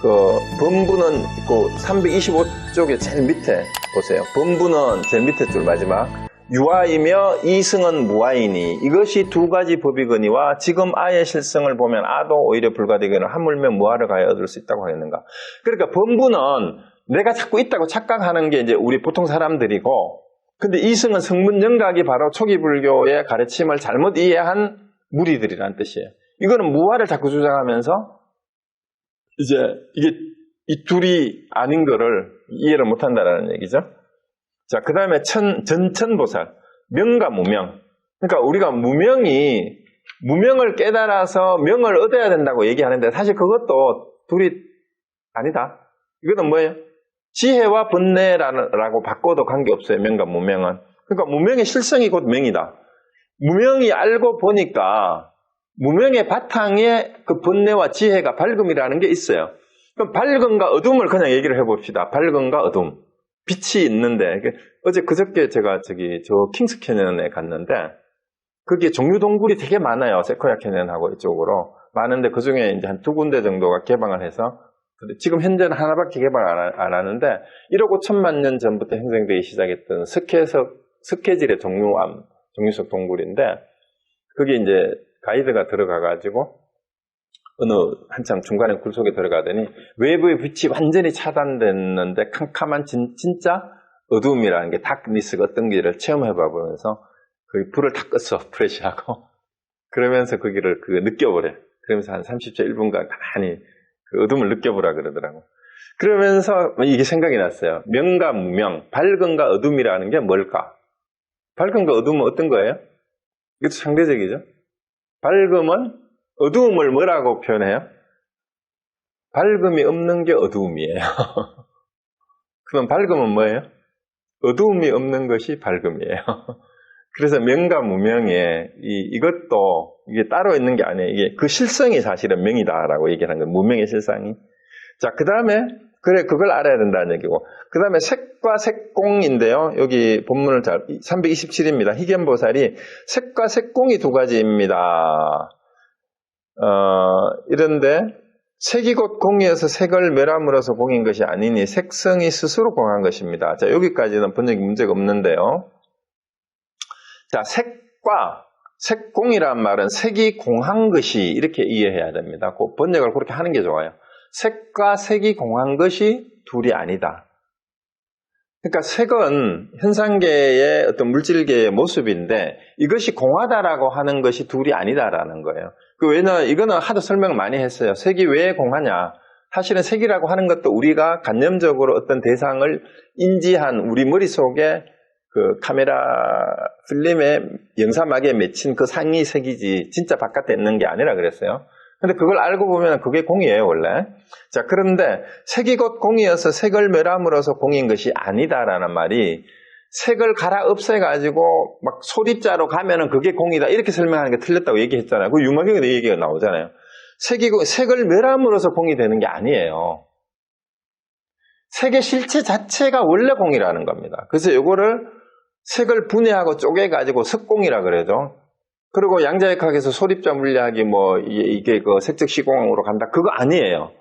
범부는 그 325쪽에 제일 밑에 보세요. 범부는 제일 밑에 줄 마지막. 유아이며 이승은 무아이니 이것이 두 가지 법이거니와 지금 아의 실성을 보면 아도 오히려 불가되거니와 하물며 무아를 가야 얻을 수 있다고 하겠는가. 그러니까 범부는 내가 자꾸 있다고 착각하는 게 이제 우리 보통 사람들이고, 근데 이승은 성문 영각이 바로 초기 불교의 가르침을 잘못 이해한 무리들이라는 뜻이에요. 이거는 무아를 자꾸 주장하면서 이제 이게 이 둘이 아닌 거를 이해를 못한다라는 얘기죠. 자, 그 다음에 전천보살, 명과 무명. 그러니까 우리가 무명을 깨달아서 명을 얻어야 된다고 얘기하는데 사실 그것도 둘이 아니다. 이거는 뭐예요? 지혜와 번뇌라고 바꿔도 관계없어요. 명과 무명은. 그러니까 무명의 실성이 곧 명이다. 무명이 알고 보니까 무명의 바탕에 그 번뇌와 지혜가 밝음이라는 게 있어요. 그럼 밝음과 어둠을 그냥 얘기를 해봅시다. 밝음과 어둠. 빛이 있는데, 그저께 제가 저 킹스 캐년에 갔는데, 거기에 종류 동굴이 되게 많아요. 세코야 캐년하고 이쪽으로. 많은데 그 중에 이제 한 2군데 정도가 개방을 해서, 지금 현재는 하나밖에 개방 안 하는데, 1억 5천만 년 전부터 형성되기 시작했던 스케질의 종류석 동굴인데, 거기 이제 가이드가 들어가가지고, 한참 중간에 굴 속에 들어가더니 외부의 빛이 완전히 차단됐는데 캄캄한 진짜 어둠이라는 게 다크니스가 어떤 길을 체험해봐 보면서 그 불을 다 껐어. 프레시하고. 그러면서 거기를 느껴보래. 그러면서 한 30초 1분간 가만히 그 어둠을 느껴보라 그러더라고. 그러면서 이게 생각이 났어요. 명과 무명, 밝음과 어둠이라는 게 뭘까? 밝음과 어둠은 어떤 거예요? 이것도 상대적이죠. 밝음은 어두움을 뭐라고 표현해요? 밝음이 없는 게 어두움이에요. 그럼 밝음은 뭐예요? 어두움이 없는 것이 밝음이에요. 그래서 명과 무명에 이것도 이게 따로 있는 게 아니에요. 이게 그 실성이 사실은 명이다라고 얘기하는 거예요. 무명의 실상이. 자, 그 다음에 그걸 알아야 된다는 얘기고. 그 다음에 색과 색공인데요. 여기 본문을 327입니다. 희견보살이 색과 색공이 두 가지입니다. 이런데 색이 곧 공이어서 색을 멸함으로써 공인 것이 아니니 색성이 스스로 공한 것입니다. 자, 여기까지는 번역이 문제가 없는데요. 자, 색과 색공이란 말은 색이 공한 것이 이렇게 이해해야 됩니다. 그 번역을 그렇게 하는 게 좋아요. 색과 색이 공한 것이 둘이 아니다. 그러니까 색은 현상계의 어떤 물질계의 모습인데 이것이 공하다라고 하는 것이 둘이 아니다라는 거예요. 왜냐면 이거는 하도 설명을 많이 했어요. 색이 왜 공하냐? 사실은 색이라고 하는 것도 우리가 간념적으로 어떤 대상을 인지한 우리 머릿속에 그 카메라 필름에 영사막에 맺힌 그 상이 색이지 진짜 바깥에 있는 게 아니라 그랬어요. 근데 그걸 알고 보면 그게 공이에요, 원래. 자, 그런데 색이 곧 공이어서 색을 멸함으로써 공인 것이 아니다라는 말이 색을 갈아 없애가지고 막 소립자로 가면은 그게 공이다 이렇게 설명하는 게 틀렸다고 얘기했잖아요. 그 유마경에도 이 얘기가 나오잖아요. 색을 멸함으로써 공이 되는 게 아니에요. 색의 실체 자체가 원래 공이라는 겁니다. 그래서 이거를 색을 분해하고 쪼개가지고 석공이라 그러죠. 그리고 양자역학에서 소립자 물리학이 이게 그 색적 시공으로 간다. 그거 아니에요.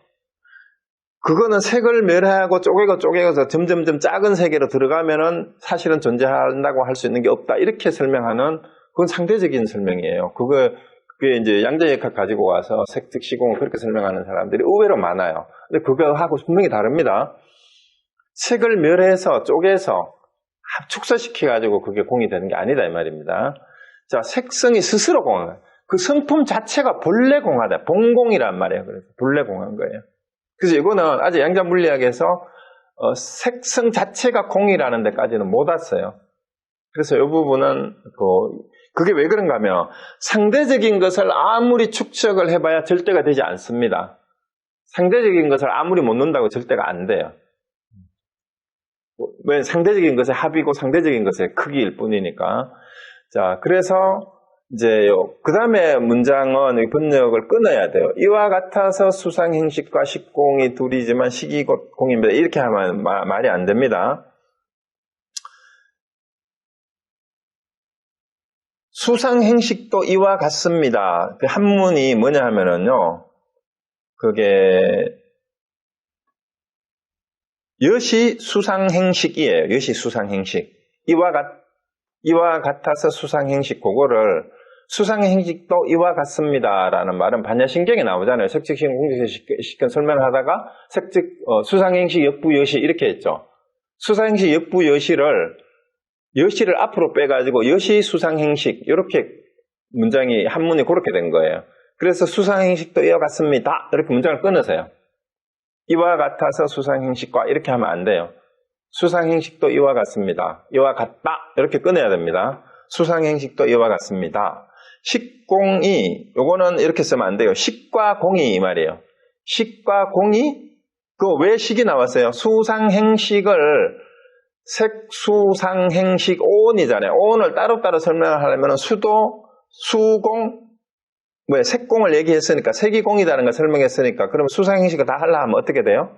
그거는 색을 멸하고 쪼개서 점점점 작은 세계로 들어가면은 사실은 존재한다고 할 수 있는 게 없다. 이렇게 설명하는 그건 상대적인 설명이에요. 그게 이제 양자역학 가지고 와서 색적 시공을 그렇게 설명하는 사람들이 의외로 많아요. 근데 그거하고 분명히 다릅니다. 색을 멸해서 쪼개서 축소시켜가지고 그게 공이 되는 게 아니다 이 말입니다. 자, 색성이 스스로 공한 거예요. 그 성품 자체가 본래 공하다. 본공이란 말이에요. 그래서 본래 공한 거예요. 그래서 이거는 아직 양자 물리학에서 색성 자체가 공이라는 데까지는 못 왔어요. 그래서 이 부분은 그게 왜 그런가 하면 상대적인 것을 아무리 축적을 해봐야 절대가 되지 않습니다. 상대적인 것을 아무리 못 논다고 절대가 안 돼요. 왜 상대적인 것의 합이고 상대적인 것의 크기일 뿐이니까. 자, 그래서 이제 그 다음에 문장은 번역을 끊어야 돼요. 이와 같아서 수상행식과 식공이 둘이지만 식이 곧 공입니다. 이렇게 하면 말이 안 됩니다. 수상행식도 이와 같습니다. 그 한문이 뭐냐 하면은요, 그게 여시 수상행식이에요. 여시 수상행식. 이와 같아서 수상행식, 그거를 수상행식도 이와 같습니다라는 말은 반야신경에 나오잖아요. 색직신, 공직신 설명을 하다가 수상행식, 역부, 여시 이렇게 했죠. 수상행식, 역부, 여시를 앞으로 빼가지고 여시, 수상행식 이렇게 문장이 한문이 그렇게 된 거예요. 그래서 수상행식도 이와 같습니다. 이렇게 문장을 끊으세요. 이와 같아서 수상행식과 이렇게 하면 안 돼요. 수상행식도 이와 같습니다. 이와 같다. 이렇게 끊어야 됩니다. 수상행식도 이와 같습니다. 식공이, 요거는 이렇게 쓰면 안 돼요. 식과 공이 이 말이에요. 식과 공이, 왜 식이 나왔어요? 수상행식을, 색수상행식 오온이잖아요. 오온을 따로따로 설명하려면 수도, 수공, 색공을 얘기했으니까, 색이 공이라는 걸 설명했으니까, 그러면 수상행식을 다 하려 하면 어떻게 돼요?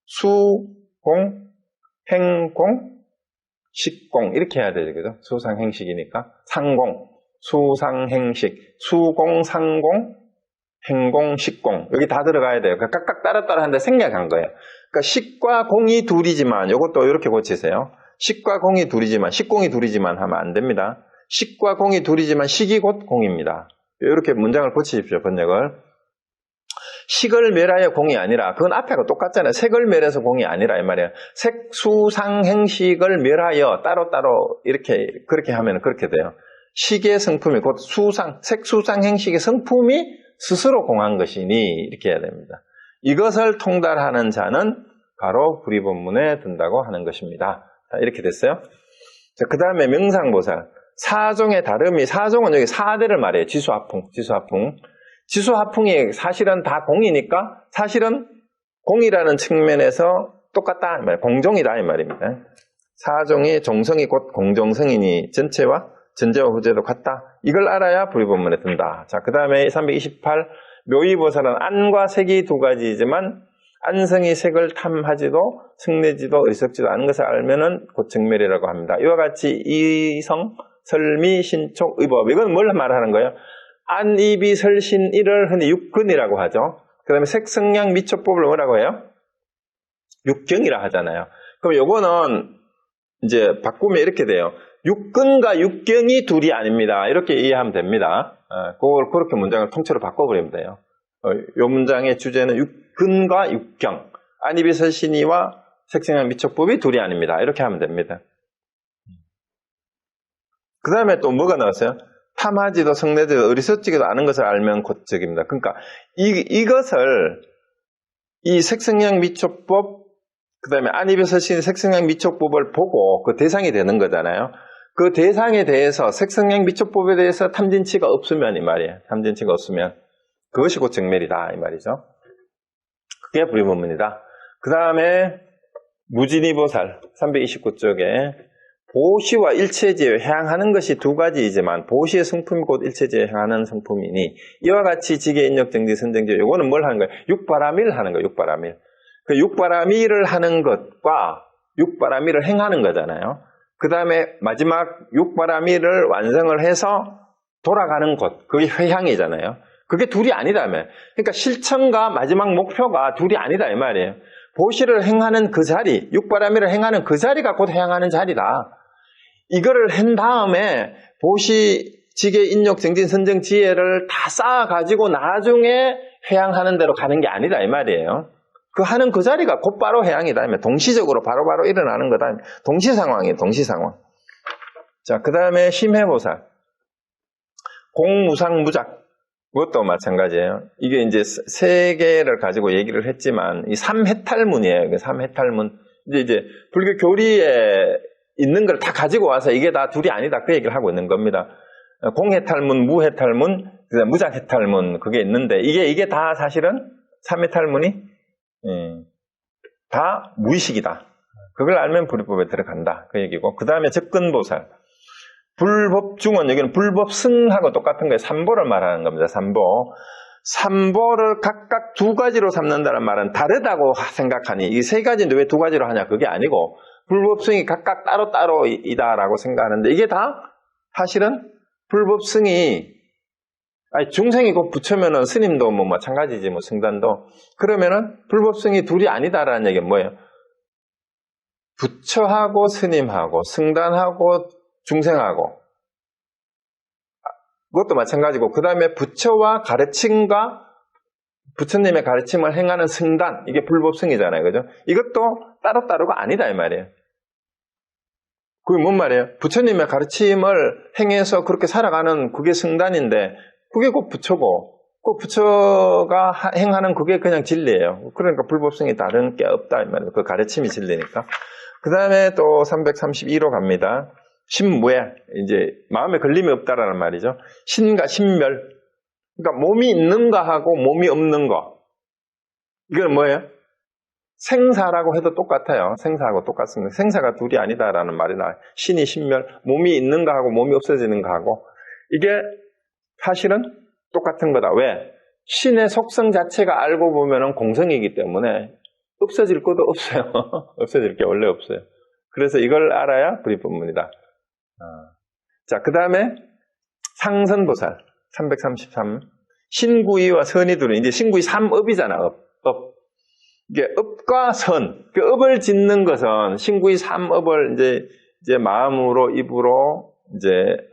수공, 행공, 식공 이렇게 해야 되죠. 그죠? 수상행식이니까 상공, 수상행식, 수공, 상공, 행공, 식공 여기 다 들어가야 돼요. 그러니까 각각 따로따로 하는데 생략한 거예요. 그러니까 식과 공이 둘이지만 이것도 이렇게 고치세요. 식과 공이 둘이지만 식공이 둘이지만 하면 안 됩니다. 식과 공이 둘이지만 식이 곧 공입니다. 이렇게 문장을 고치십시오. 번역을. 식을 멸하여 공이 아니라, 그건 앞에가 똑같잖아요. 색을 멸해서 공이 아니라 이 말이에요. 색수상행식을 멸하여 따로따로 그렇게 하면 그렇게 돼요. 식의 성품이 곧 색수상행식의 성품이 스스로 공한 것이니 이렇게 해야 됩니다. 이것을 통달하는 자는 바로 불이본문에 든다고 하는 것입니다. 자, 이렇게 됐어요. 자, 그 다음에 명상보살. 사종의 다름이, 사종은 여기 사대를 말해요. 지수하풍. 지수하풍이 사실은 다 공이니까 사실은 공이라는 측면에서 똑같다 이 말이에요. 공종이다 이 말입니다. 사종이 종성이 곧 공종성이니 전제와 후제도 같다. 이걸 알아야 불이본문에 든다. 자, 그 다음에 328 묘의보살은 안과 색이 두 가지이지만 안성이 색을 탐하지도 성내지도 어리석지도 않은 것을 알면은 곧 정멸이라고 합니다. 이와 같이 이성, 설미, 신촉, 의법 이건 뭘 말하는 거예요? 안입이 설신이를 흔히 육근이라고 하죠. 그 다음에 색성량 미촉법을 뭐라고 해요? 육경이라 하잖아요. 그럼 요거는 이제 바꾸면 이렇게 돼요. 육근과 육경이 둘이 아닙니다. 이렇게 이해하면 됩니다. 그걸 그렇게 문장을 통째로 바꿔버리면 돼요. 요 문장의 주제는 육근과 육경, 안입이 설신이와 색성량 미촉법이 둘이 아닙니다. 이렇게 하면 됩니다. 그 다음에 또 뭐가 나왔어요? 탐하지도 성내지도 어리석지도 않은 것을 알면 곧적입니다. 그러니까 이것을 이 색성량 미촉법 그 다음에 안입이 설신 색성량 미촉법을 보고 그 대상이 되는 거잖아요. 그 대상에 대해서 색성량 미촉법에 대해서 탐진치가 없으면 이 말이에요. 탐진치가 없으면 그것이 곧 정멸이다 이 말이죠. 그게 불이본문이다. 그 다음에 무진이보살 329쪽에 보시와 일체지에 해양하는 것이 두 가지이지만 보시의 성품이 곧 일체지에 해양하는 성품이니 이와 같이 지계 인력 정지 선정지 이거는 뭘 하는 거예요? 육바라밀 하는 거예요. 육바라밀. 그 육바라밀을 하는 것과 육바라밀을 행하는 거잖아요. 그 다음에 마지막 육바라밀을 완성을 해서 돌아가는 곳 그게 회향이잖아요. 그게 둘이 아니다며. 그러니까 실천과 마지막 목표가 둘이 아니다 이 말이에요. 보시를 행하는 그 자리, 육바라밀을 행하는 그 자리가 곧 해양하는 자리다. 이거를 한 다음에 보시, 지계, 인욕, 정진, 선정, 지혜를 다 쌓아가지고 나중에 해양하는 대로 가는 게 아니다 이 말이에요. 그 하는 그 자리가 곧바로 해양이다. 동시적으로 바로바로 일어나는 거다. 동시상황이에요. 동시상황. 자, 그 다음에 심해보살. 공무상무작. 그것도 마찬가지예요. 이게 이제 세 개를 가지고 얘기를 했지만 이 삼해탈문이에요. 삼해탈문. 이제 불교 교리에 있는 걸 다 가지고 와서 이게 다 둘이 아니다. 그 얘기를 하고 있는 겁니다. 공해탈문, 무해탈문, 무작해탈문 그게 있는데 이게 다 사실은 삼해탈문이 다 무의식이다. 그걸 알면 불법에 들어간다. 그 얘기고. 그 다음에 접근보살. 불법중은 여기는 불법승하고 똑같은 거예요. 삼보를 말하는 겁니다. 삼보. 삼보를 각각 두 가지로 삼는다는 말은 다르다고 생각하니 이 세 가지인데 왜 두 가지로 하냐 그게 아니고 불법승이 각각 따로따로이다라고 생각하는데 이게 다 사실은 불법승이 중생이 곧 붙으면은 스님도 뭐 마찬가지지 뭐 승단도 그러면은 불법승이 둘이 아니다라는 얘기는 뭐예요? 부처하고 스님하고 승단하고 중생하고 그것도 마찬가지고 그 다음에 부처와 가르침과 부처님의 가르침을 행하는 승단 이게 불법승이잖아요. 그죠? 이것도 따로따로가 아니다 이 말이에요. 그게 뭔 말이에요? 부처님의 가르침을 행해서 그렇게 살아가는 그게 승단인데 그게 곧 부처고 그 부처가 행하는 그게 그냥 진리예요. 그러니까 불법성이 다른 게 없다 이 말이에요. 그 가르침이 진리니까. 그 다음에 또 332로 갑니다. 신무예 이제 마음에 걸림이 없다라는 말이죠. 신과 신멸 그러니까 몸이 있는 거하고 몸이 없는 거 이건 뭐예요? 생사라고 해도 똑같아요. 생사하고 똑같습니다. 생사가 둘이 아니다라는 말이 나와요. 신이 신멸 몸이 있는 거하고 몸이 없어지는 거하고 이게 사실은 똑같은 거다. 왜? 신의 속성 자체가 알고 보면은 공성이기 때문에 없어질 것도 없어요. 없어질 게 원래 없어요. 그래서 이걸 알아야 불이법문이다. 자, 그 다음에 상선보살 333 신구이와 선이들은 이제 신구이 3업이잖아. 업. 이게 업과 선. 그 업을 짓는 것은 신구이 3업을 이제 마음으로 입으로 이제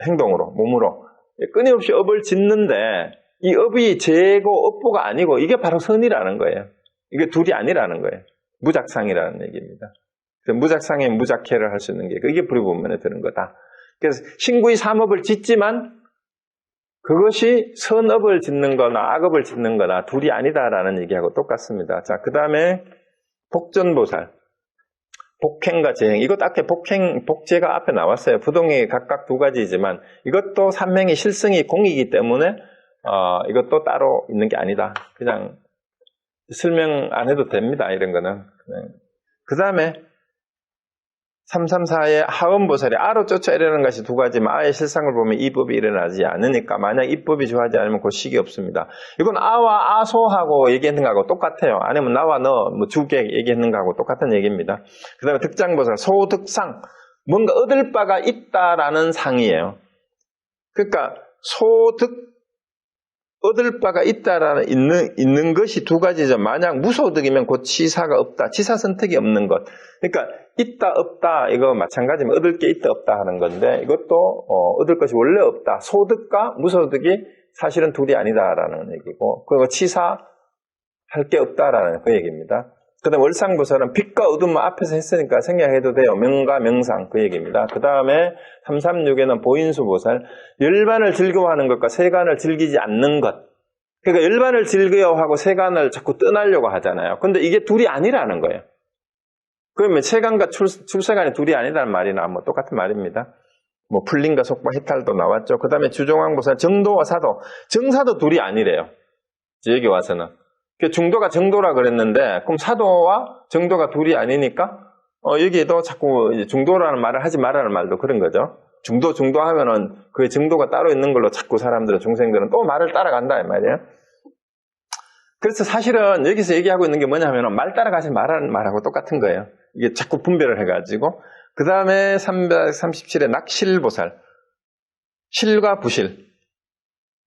행동으로 몸으로 끊임없이 업을 짓는데 이 업이 재고 업보가 아니고 이게 바로 선이라는 거예요. 이게 둘이 아니라는 거예요. 무작상이라는 얘기입니다. 무작상에 무작해를 할 수 있는 게 이게 불이법문에 드는 거다. 그래서 신구이 3업을 짓지만 그것이 선업을 짓는 거나 악업을 짓는 거나 둘이 아니다라는 얘기하고 똑같습니다. 자, 그 다음에 복전보살. 복행과 재행. 이것도 앞에 복제가 앞에 나왔어요. 부동이 각각 두 가지이지만 이것도 삼행이 실성이 공이기 때문에 이것도 따로 있는 게 아니다. 그냥 설명 안 해도 됩니다. 이런 거는. 그 다음에 334의 하원보살이 아로 쫓아내려는 것이 두 가지만 아의 실상을 보면 이 법이 일어나지 않으니까 만약 이 법이 좋아하지 않으면 그 식이 없습니다. 이건 아와 아소하고 얘기했는 거하고 똑같아요. 아니면 나와 너 뭐 두 개 얘기했는 거하고 똑같은 얘기입니다. 그 다음에 득장보살 소득상 뭔가 얻을 바가 있다라는 상이에요. 그러니까 소득 얻을 바가 있다라는 있는 것이 두 가지죠. 만약 무소득이면 곧 치사가 없다. 치사 선택이 없는 것. 그러니까 있다 없다 이거 마찬가지면 얻을 게 있다 없다 하는 건데 이것도 얻을 것이 원래 없다. 소득과 무소득이 사실은 둘이 아니다라는 얘기고 그리고 치사할 게 없다라는 그 얘기입니다. 그 다음에 월상보살은 빛과 어둠만 앞에서 했으니까 생략해도 돼요. 명과 명상 그 얘기입니다. 그 다음에 336에는 보인수보살 열반을 즐거워하는 것과 세간을 즐기지 않는 것. 그러니까 열반을 즐거워하고 세간을 자꾸 떠나려고 하잖아요. 근데 이게 둘이 아니라는 거예요. 그러면 세간과 출세간이 둘이 아니라는 말이나 뭐 똑같은 말입니다. 뭐 풀림과 속과 해탈도 나왔죠. 그 다음에 주종왕보살 정도와 사도 정사도 둘이 아니래요. 여기 와서는. 중도가 정도라 그랬는데 그럼 사도와 정도가 둘이 아니니까 여기에도 자꾸 중도라는 말을 하지 말라는 말도 그런 거죠. 중도 하면은 그 정도가 따로 있는 걸로 자꾸 사람들은 중생들은 또 말을 따라간다 이 말이에요. 그래서 사실은 여기서 얘기하고 있는 게 뭐냐면은 말 따라가지 말라는 말하고 똑같은 거예요. 이게 자꾸 분별을 해가지고 그 다음에 337의 낙실보살 실과 부실.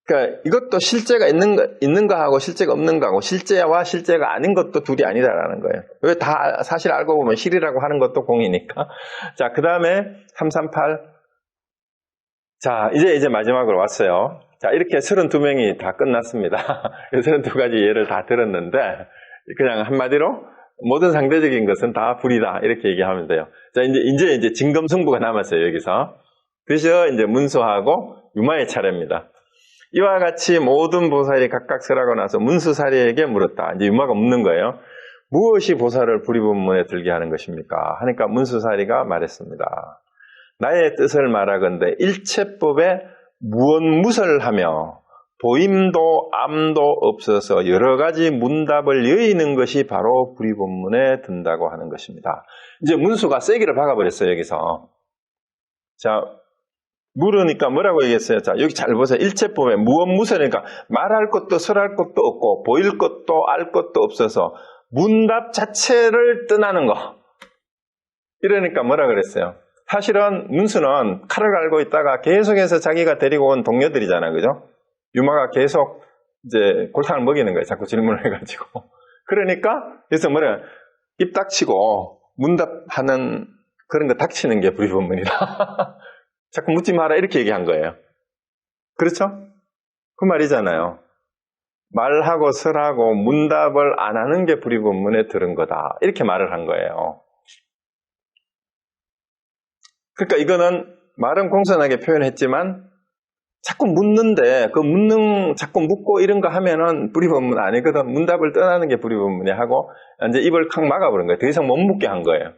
그러니까 이것도 실제가 있는 거하고 실제가 없는 거하고 실제와 실제가 아닌 것도 둘이 아니다라는 거예요. 왜 다 사실 알고 보면 실이라고 하는 것도 공이니까. 자, 그 다음에 338. 자, 이제 마지막으로 왔어요. 자, 이렇게 32명이 다 끝났습니다. 32가지 예를 다 들었는데 그냥 한마디로 모든 상대적인 것은 다 불이다 이렇게 얘기하면 돼요. 자, 이제 진검승부가 남았어요. 여기서. 그래서 이제 문수하고 유마의 차례입니다. 이와 같이 모든 보살이 각각 설하고 나서 문수사리에게 물었다. 이제 유마가 묻는 거예요. 무엇이 보살을 불이법문에 들게 하는 것입니까? 하니까 문수사리가 말했습니다. 나의 뜻을 말하건대 일체법에 무언무설하며 보임도 암도 없어서 여러 가지 문답을 여의는 것이 바로 불이법문에 든다고 하는 것입니다. 이제 문수가 세기를 박아버렸어요. 여기서. 자, 물으니까 뭐라고 얘기했어요? 자, 여기 잘 보세요. 일체법에 무언무설이니까 말할 것도 설할 것도 없고 보일 것도 알 것도 없어서 문답 자체를 떠나는 거. 이러니까 뭐라 그랬어요? 사실은 문수는 칼을 갈고 있다가 계속해서 자기가 데리고 온 동료들이잖아요. 그죠? 유마가 계속 이제 골탕을 먹이는 거예요. 자꾸 질문을 해가지고. 그러니까, 그래서 뭐래, 입 닥치고, 문답하는 그런 거 닥치는 게 불이법문이다. 자꾸 묻지 마라 이렇게 얘기한 거예요. 그렇죠? 그 말이잖아요. 말하고 설하고 문답을 안 하는 게 불이법문에 들은 거다. 이렇게 말을 한 거예요. 그러니까 이거는 말은 공손하게 표현했지만 자꾸 묻는데 자꾸 묻고 이런 거 하면은 불이법문 아니거든. 문답을 떠나는 게 불이법문이 하고 이제 입을 칵 막아버린 거예요. 더 이상 못 묻게 한 거예요.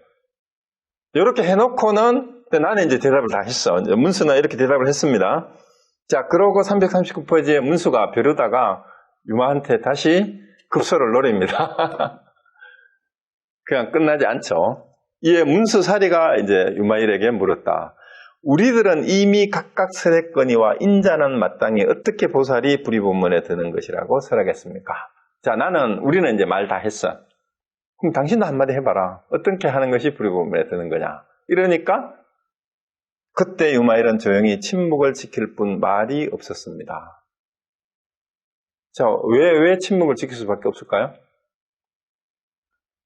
이렇게 해놓고는 나는 이제 대답을 다 했어. 이제 문수는 이렇게 대답을 했습니다. 자, 그러고 339페이지에 문수가 벼르다가 유마한테 다시 급소를 노립니다. 그냥 끝나지 않죠. 이에 문수사리가 이제 유마일에게 물었다. 우리들은 이미 각각 설했거니와 인자는 마땅히 어떻게 보살이 불이법문에 드는 것이라고 설하겠습니까? 자, 우리는 이제 말 다 했어. 그럼 당신도 한마디 해봐라. 어떻게 하는 것이 불이법문에 드는 거냐? 이러니까 그때 유마일은 조용히 침묵을 지킬 뿐 말이 없었습니다. 자, 왜 침묵을 지킬 수밖에 없을까요?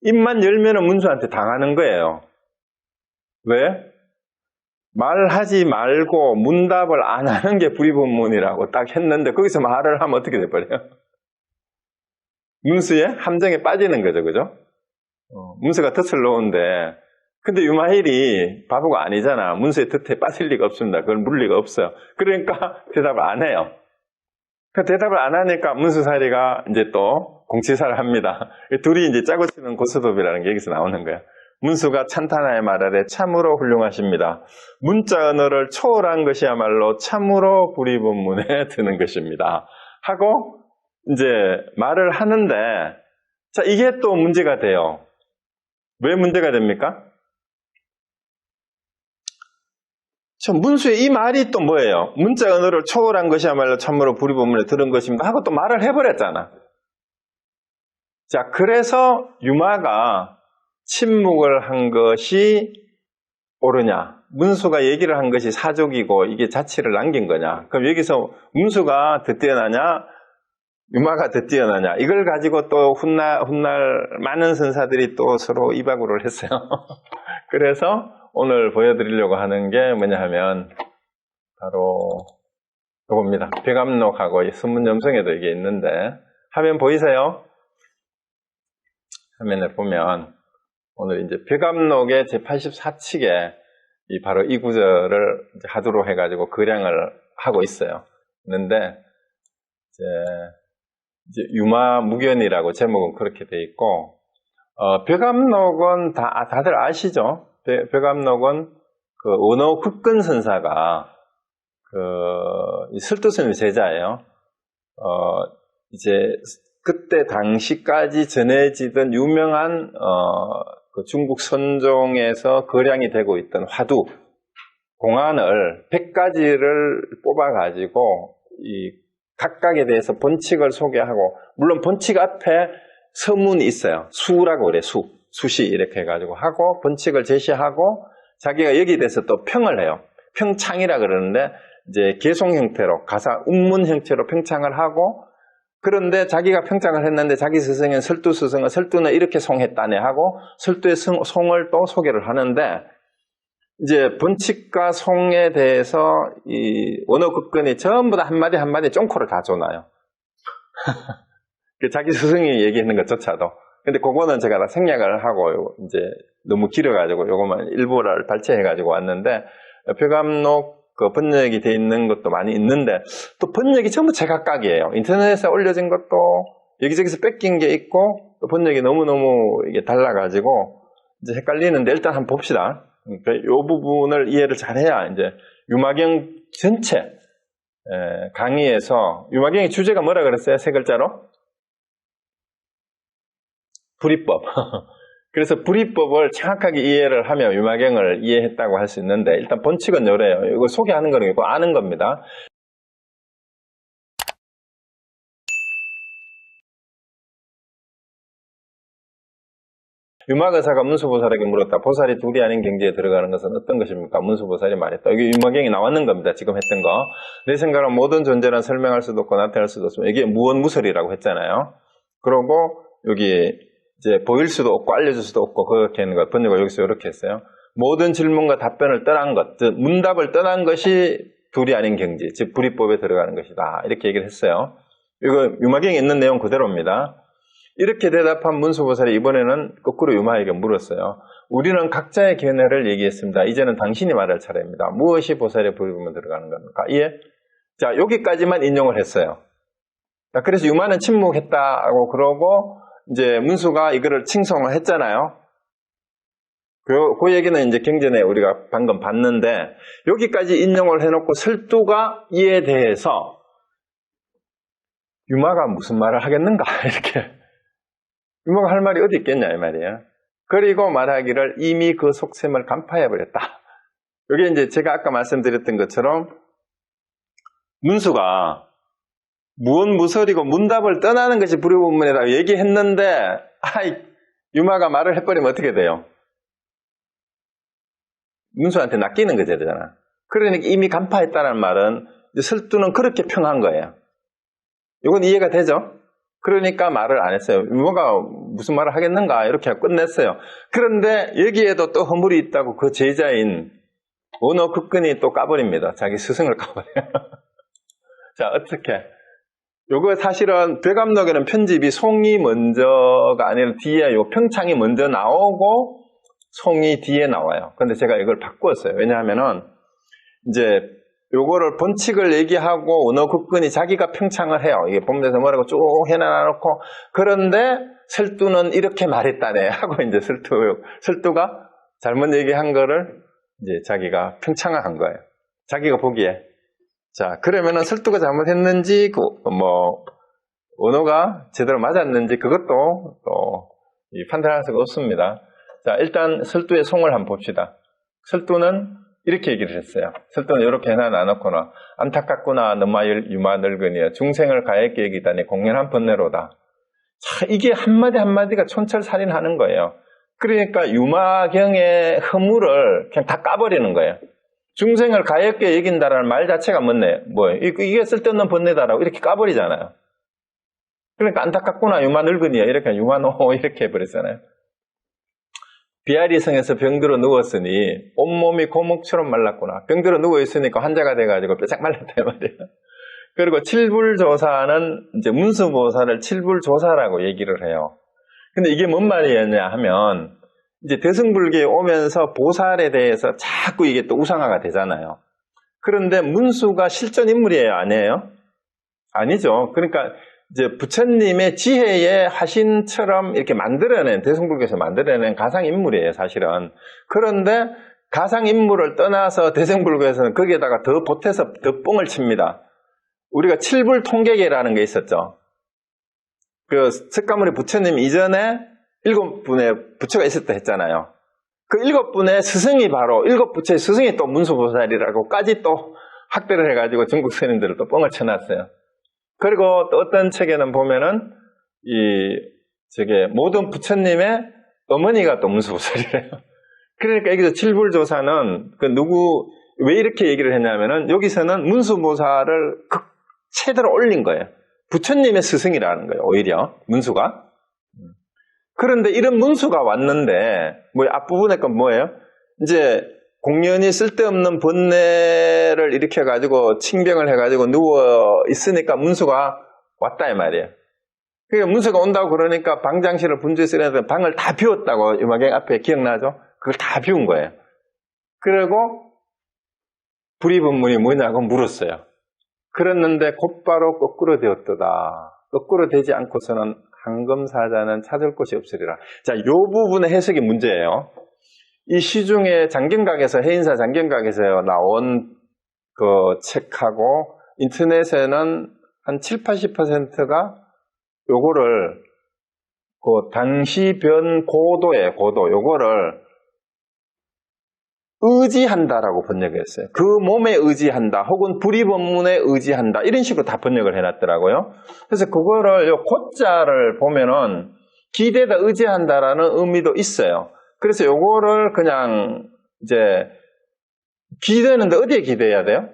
입만 열면은 문수한테 당하는 거예요. 왜? 말하지 말고 문답을 안 하는 게 불이법문이라고 딱 했는데 거기서 말을 하면 어떻게 돼버려요? 문수의 함정에 빠지는 거죠, 그죠? 문수가 덫을 놓은데 근데 유마일이 바보가 아니잖아. 문수의 덫에 빠질 리가 없습니다. 그걸 물 리가 없어요. 그러니까 대답을 안 해요. 대답을 안 하니까 문수사리가 이제 또 공치사를 합니다. 둘이 이제 짜고 치는 고스톱이라는 게 여기서 나오는 거예요. 문수가 찬탄하에 말하되 참으로 훌륭하십니다. 문자 언어를 초월한 것이야말로 참으로 불이법문에 드는 것입니다. 하고 이제 말을 하는데 자, 이게 또 문제가 돼요. 왜 문제가 됩니까? 문수의 이 말이 또 뭐예요? 문자 언어를 초월한 것이야말로 참으로 불이법문에 들은 것입니다. 하고 또 말을 해버렸잖아. 자, 그래서 유마가 침묵을 한 것이 옳으냐? 문수가 얘기를 한 것이 사족이고 이게 자치를 남긴 거냐? 그럼 여기서 문수가 더 뛰어나냐? 유마가 더 뛰어나냐? 이걸 가지고 또 훗날 많은 선사들이 또 서로 이바구를 했어요. 그래서 오늘 보여드리려고 하는 게 뭐냐 하면 바로 이겁니다. 벽암록하고 선문염성에도 이게 있는데 화면 보이세요? 화면에 보면 오늘 이제 벽암록의 제84칙에 바로 이 구절을 이제 하두로 해가지고 거량을 하고 있어요. 있는데 이제 유마무견이라고 제목은 그렇게 돼 있고 벽암록은 다들 아시죠? 벽암록은 그 원어 국근 선사가 설두스님 제자예요. 이제 그때 당시까지 전해지던 유명한 그 중국 선종에서 거량이 되고 있던 화두 공안을 100가지를 뽑아가지고 이 각각에 대해서 번칙을 소개하고 물론 번칙 앞에 서문이 있어요. 수라고 그래. 수시 이렇게 해가지고 하고 번칙을 제시하고 자기가 여기에 대해서 또 평을 해요. 평창이라 그러는데 이제 개송 형태로 가사 운문 형태로 평창을 하고 그런데 자기가 평창을 했는데 자기 스승인 설두 스승은 설두는 이렇게 송했다네 하고 설두의 송을 또 소개를 하는데 이제 번칙과 송에 대해서 이 원어급근이 전부 다 한마디 한마디 쫑코를 다 줘놔요. 자기 스승이 얘기하는 것조차도. 근데 그거는 제가 다 생략을 하고 이제 너무 길어가지고 요거만 일부를 발췌해가지고 왔는데 벽암록 그 번역이 돼 있는 것도 많이 있는데 또 번역이 전부 제각각이에요. 인터넷에 올려진 것도 여기저기서 뺏긴 게 있고 또 번역이 너무너무 이게 달라가지고 이제 헷갈리는데 일단 한번 봅시다. 그러니까 이 부분을 이해를 잘해야 이제 유마경 전체 강의에서 유마경의 주제가 뭐라 그랬어요? 세 글자로? 불이법. 그래서 불이법을 정확하게 이해를 하면 유마경을 이해했다고 할 수 있는데 일단 번칙은 요래요. 이거 소개하는 거는 이거 아는 겁니다. 유마거사가 문수보살에게 물었다. 보살이 둘이 아닌 경지에 들어가는 것은 어떤 것입니까? 문수보살이 말했다. 이게 유마경이 나왔는 겁니다. 지금 했던 거. 내 생각은 모든 존재는 설명할 수도 없고 나타낼 수도 없습니다. 이게 무언무설이라고 했잖아요. 그러고 여기 이제 보일 수도 없고 알려줄 수도 없고 그렇게 하는 것. 번역을 여기서 이렇게 했어요. 모든 질문과 답변을 떠난 것, 즉 문답을 떠난 것이 불이 아닌 경지, 즉 불이법에 들어가는 것이다. 이렇게 얘기를 했어요. 이거 유마경에 있는 내용 그대로입니다. 이렇게 대답한 문수보살이 이번에는 거꾸로 유마에게 물었어요. 우리는 각자의 견해를 얘기했습니다. 이제는 당신이 말할 차례입니다. 무엇이 보살의 불이법에 들어가는 겁니까? 예? 자, 여기까지만 인용을 했어요. 자, 그래서 유마는 침묵했다고 그러고 이제 문수가 이거를 칭송을 했잖아요. 그 얘기는 이제 경전에 우리가 방금 봤는데 여기까지 인용을 해놓고 설두가 이에 대해서 유마가 무슨 말을 하겠는가 이렇게 유마가 할 말이 어디 있겠냐 이 말이에요. 그리고 말하기를 이미 그 속셈을 간파해버렸다. 여기 이제 제가 아까 말씀드렸던 것처럼 문수가 무엇무설이고 문답을 떠나는 것이 불의법문이라고 얘기했는데 유마가 말을 해버리면 어떻게 돼요? 문수한테 낚이는 거죠, 되잖아. 그러니까 이미 간파했다는 말은 설두는 그렇게 평한 거예요. 이건 이해가 되죠? 그러니까 말을 안 했어요. 유마가 무슨 말을 하겠는가 이렇게 하고 끝냈어요. 그런데 여기에도 또 허물이 있다고 그 제자인 원어 극근이 또 까버립니다. 자기 스승을 까버려요. 자, 어떻게? 요거 사실은 배감록에는 편집이 송이 먼저가 아니라 뒤에 요 평창이 먼저 나오고 송이 뒤에 나와요. 근데 제가 이걸 바꾸었어요. 왜냐하면은 이제 요거를 본칙을 얘기하고 언어 극근이 자기가 평창을 해요. 이게 본문에서 뭐라고 쭉 해놔놓고 그런데 설두는 이렇게 말했다네 하고 이제 설두가 잘못 얘기한 거를 이제 자기가 평창을 한 거예요. 자기가 보기에. 자, 그러면은 설두가 잘못했는지 언어가 제대로 맞았는지 그것도 또 판단할 수가 없습니다. 자, 일단 설두의 송을 한번 봅시다. 설두는 이렇게 얘기를 했어요. 설두는 이렇게 해놔놓거나 안타깝구나 너마일 유마 늙으니여 중생을 가액게 여기다니 공연한 번뇌로다. 자, 이게 한마디 한마디가 촌철살인하는 거예요. 그러니까 유마경의 허물을 그냥 다 까버리는 거예요. 중생을 가엾게 여긴다라는 말 자체가 뭐예요? 이게 쓸데없는 번뇌다라고 이렇게 까버리잖아요. 그러니까 안타깝구나 유마 늙으니여 이렇게 유마노 이렇게 해버렸잖아요. 비아리성에서 병들어 누웠으니 온몸이 고목처럼 말랐구나. 병들어 누워있으니까 환자가 돼가지고 뼈짝 말랐다 말이에요. 그리고 칠불조사는 이제 문수보살을 칠불조사라고 얘기를 해요. 근데 이게 뭔 말이었냐 하면 이제 대승불교에 오면서 보살에 대해서 자꾸 이게 또 우상화가 되잖아요. 그런데 문수가 실존 인물이에요? 아니에요? 아니죠. 그러니까 이제 부처님의 지혜의 화신처럼 이렇게 만들어낸, 대승불교에서 만들어낸 가상인물이에요, 사실은. 그런데 가상인물을 떠나서 대승불교에서는 거기에다가 더 보태서 더 뽕을 칩니다. 우리가 칠불통계계라는 게 있었죠. 그 석가모니 부처님 이전에 7분의 부처가 있었다 했잖아요. 그 7분의 스승이 바로 7부처의 스승이 또 문수보살이라고까지 또 학대를 해가지고 중국 스님들을 또 뻥을 쳐놨어요. 그리고 또 어떤 책에는 보면은 모든 부처님의 어머니가 또 문수보살이래요. 그러니까 여기서 칠불조사는 왜 이렇게 얘기를 했냐면은 여기서는 문수보살을 최대로 올린 거예요. 부처님의 스승이라는 거예요, 오히려 문수가. 그런데 이런 문수가 왔는데 앞부분에 건 뭐예요? 이제 공연히 쓸데없는 번뇌를 일으켜가지고 칭병을 해가지고 누워 있으니까 문수가 왔다 이 말이에요. 그러니까 문수가 온다고 그러니까 방장실을 분주히 쓰려서 방을 다 비웠다고 유마경 앞에 기억나죠? 그걸 다 비운 거예요. 그리고 불의법문이 뭐냐고 물었어요. 그랬는데 곧바로 거꾸로 되었도다. 거꾸로 되지 않고서는 한금사자는 찾을 곳이 없으리라. 자, 이 부분의 해석이 문제예요. 이 시중에 장경각에서, 해인사 장경각에서 나온 그 책하고 인터넷에는 한 70~80%가 요거를 그 당시 변 고도 요거를 의지한다라고 번역을 했어요. 그 몸에 의지한다 혹은 불의법문에 의지한다 이런 식으로 다 번역을 해놨더라고요. 그래서 그거를 요 고자를 보면은 기대다 의지한다라는 의미도 있어요. 그래서 요거를 그냥 이제 기대는데 어디에 기대해야 돼요?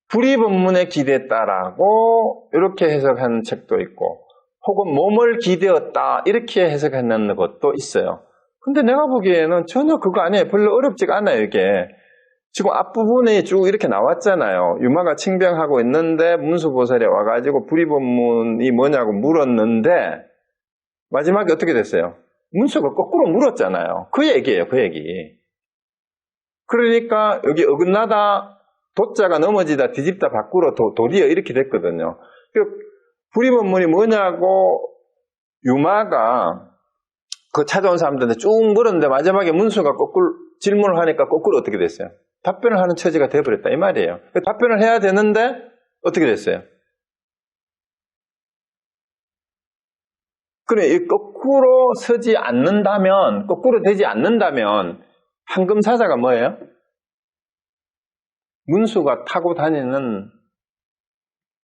불의법문에 기대했다라고 이렇게 해석한 책도 있고 혹은 몸을 기대었다 이렇게 해석하는 것도 있어요. 근데 내가 보기에는 전혀 그거 아니에요. 별로 어렵지가 않아요. 이게 지금 앞부분에 쭉 이렇게 나왔잖아요. 유마가 칭병하고 있는데 문수보살이 와가지고 불의법문이 뭐냐고 물었는데 마지막에 어떻게 됐어요? 문수가 거꾸로 물었잖아요. 그 얘기예요. 그 얘기. 그러니까 여기 어긋나다 도자가 넘어지다 뒤집다 밖으로 도리어 이렇게 됐거든요. 불의법문이 뭐냐고 유마가 그 찾아온 사람들한테 쭉 물었는데 마지막에 문수가 거꾸로 질문을 하니까 거꾸로 어떻게 됐어요? 답변을 하는 처지가 되어버렸다 이 말이에요. 답변을 해야 되는데 어떻게 됐어요? 그래, 이 거꾸로 서지 않는다면, 거꾸로 되지 않는다면 황금사자가 뭐예요? 문수가 타고 다니는,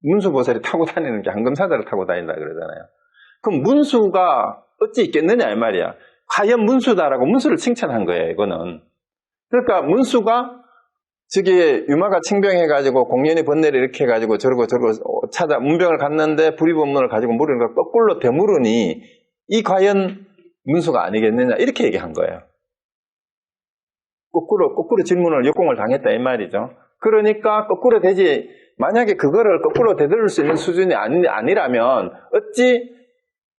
문수보살이 타고 다니는 게 황금사자를 타고 다닌다 그러잖아요. 그럼 문수가 어찌 있겠느냐 이 말이야. 과연 문수다라고 문수를 칭찬한 거예요, 이거는. 그러니까 문수가 저기 유마가 칭병해가지고 공연히 번뇌를 이렇게 해가지고 저러고 찾아 문병을 갔는데 불의법문을 가지고 물으니까 거꾸로 되물으니 이 과연 문수가 아니겠느냐 이렇게 얘기한 거예요. 거꾸로 질문을 역공을 당했다 이 말이죠. 그러니까 거꾸로 되지 만약에 그거를 거꾸로 되돌릴 수 있는 수준이 아니라면 어찌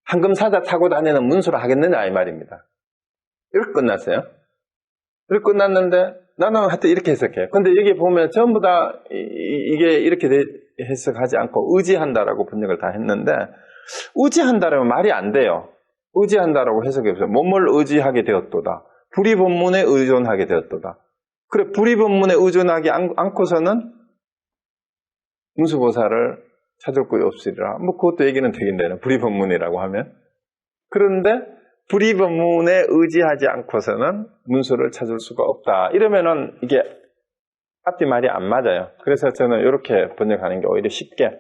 황금사자 타고 다니는 문수를 하겠느냐 이 말입니다. 이렇게 끝났어요. 이렇게 끝났는데 나는 하여튼 이렇게 해석해요. 근데 여기 보면 전부 다 이게 이렇게 해석하지 않고 의지한다라고 번역을 다 했는데 의지한다라면 말이 안 돼요. 의지한다라고 해석이 없어요. 몸을 의지하게 되었도다. 불의법문에 의존하게 되었도다. 그래 불의법문에 의존하지 않고서는 문수보살을 찾을 곳이 없으리라. 뭐 그것도 얘기는 되겠네요. 불의법문이라고 하면. 그런데 불의법문에 의지하지 않고서는 문수를 찾을 수가 없다. 이러면은 이게 앞뒤 말이 안 맞아요. 그래서 저는 이렇게 번역하는 게 오히려 쉽게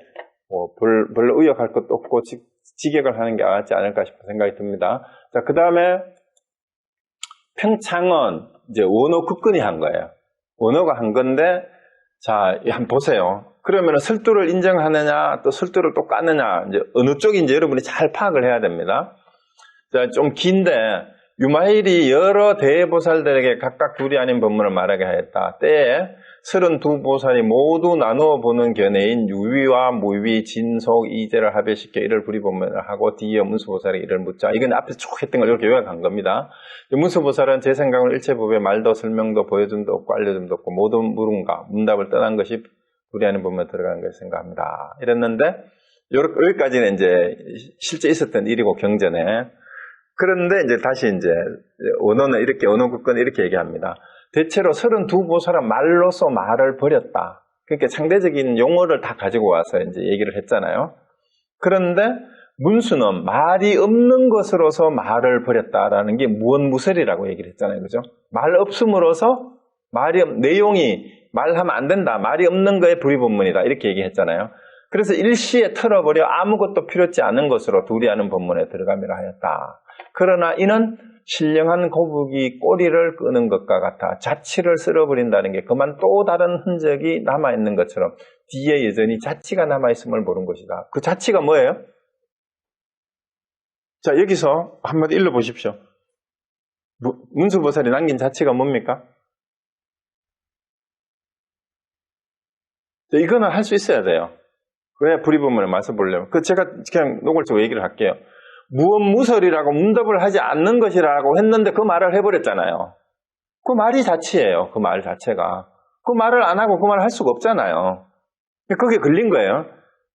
별로 의역할 것도 없고 직역을 하는 게 낫지 않을까 싶은 생각이 듭니다. 자, 그 다음에 평창은 이제 원어 국근이 한 거예요. 원어가 한 건데 자, 한번 보세요. 그러면 설두를 인정하느냐 또 설두를 또 까느냐 이제 어느 쪽인지 여러분이 잘 파악을 해야 됩니다. 자, 좀 긴데 유마일이 여러 대보살들에게 각각 둘이 아닌 법문을 말하게 하였다. 때에 32보살이 모두 나누어 보는 견해인 유위와 무위, 진속, 이제를 합의시켜 이를 불의법문을 하고 뒤이어 문수보살에게 이를 묻자. 이건 앞에서 쭉 했던 걸 이렇게 요약한 겁니다. 문수보살은 제 생각은 일체법의 말도 설명도 보여줌도 없고 알려줌도 없고 모든 물음과 문답을 떠난 것이 둘이 아닌 법문에 들어가는 것을 생각합니다. 이랬는데 여기까지는 이제 실제 있었던 일이고 경전에 그런데 이제 다시 이제 언어는 이렇게 언어국권은 이렇게 얘기합니다. 대체로 32보살은 말로서 말을 버렸다. 그러니까 상대적인 용어를 다 가지고 와서 이제 얘기를 했잖아요. 그런데 문수는 말이 없는 것으로서 말을 버렸다라는 게 무언무설이라고 얘기를 했잖아요. 그죠? 말 없음으로써 내용이 말하면 안 된다. 말이 없는 거에 불의법문이다. 이렇게 얘기했잖아요. 그래서 일시에 털어버려 아무것도 필요치 않은 것으로 둘이 하는 법문에 들어가미라 하였다. 그러나 이는 신령한 거북이 꼬리를 끄는 것과 같아 자치를 쓸어버린다는 게 그만 또 다른 흔적이 남아있는 것처럼 뒤에 여전히 자치가 남아있음을 모르는 것이다. 그 자치가 뭐예요? 자, 여기서 한번 읽어보십시오. 문수보살이 남긴 자치가 뭡니까? 이거는 할 수 있어야 돼요. 왜 불의법문을 말씀보려면 제가 그냥 노골적으로 얘기를 할게요. 무언무설이라고 문답을 하지 않는 것이라고 했는데 그 말을 해버렸잖아요. 그 말이 자치예요. 그 말 자체가. 그 말을 안 하고 그 말을 할 수가 없잖아요. 그게 걸린 거예요.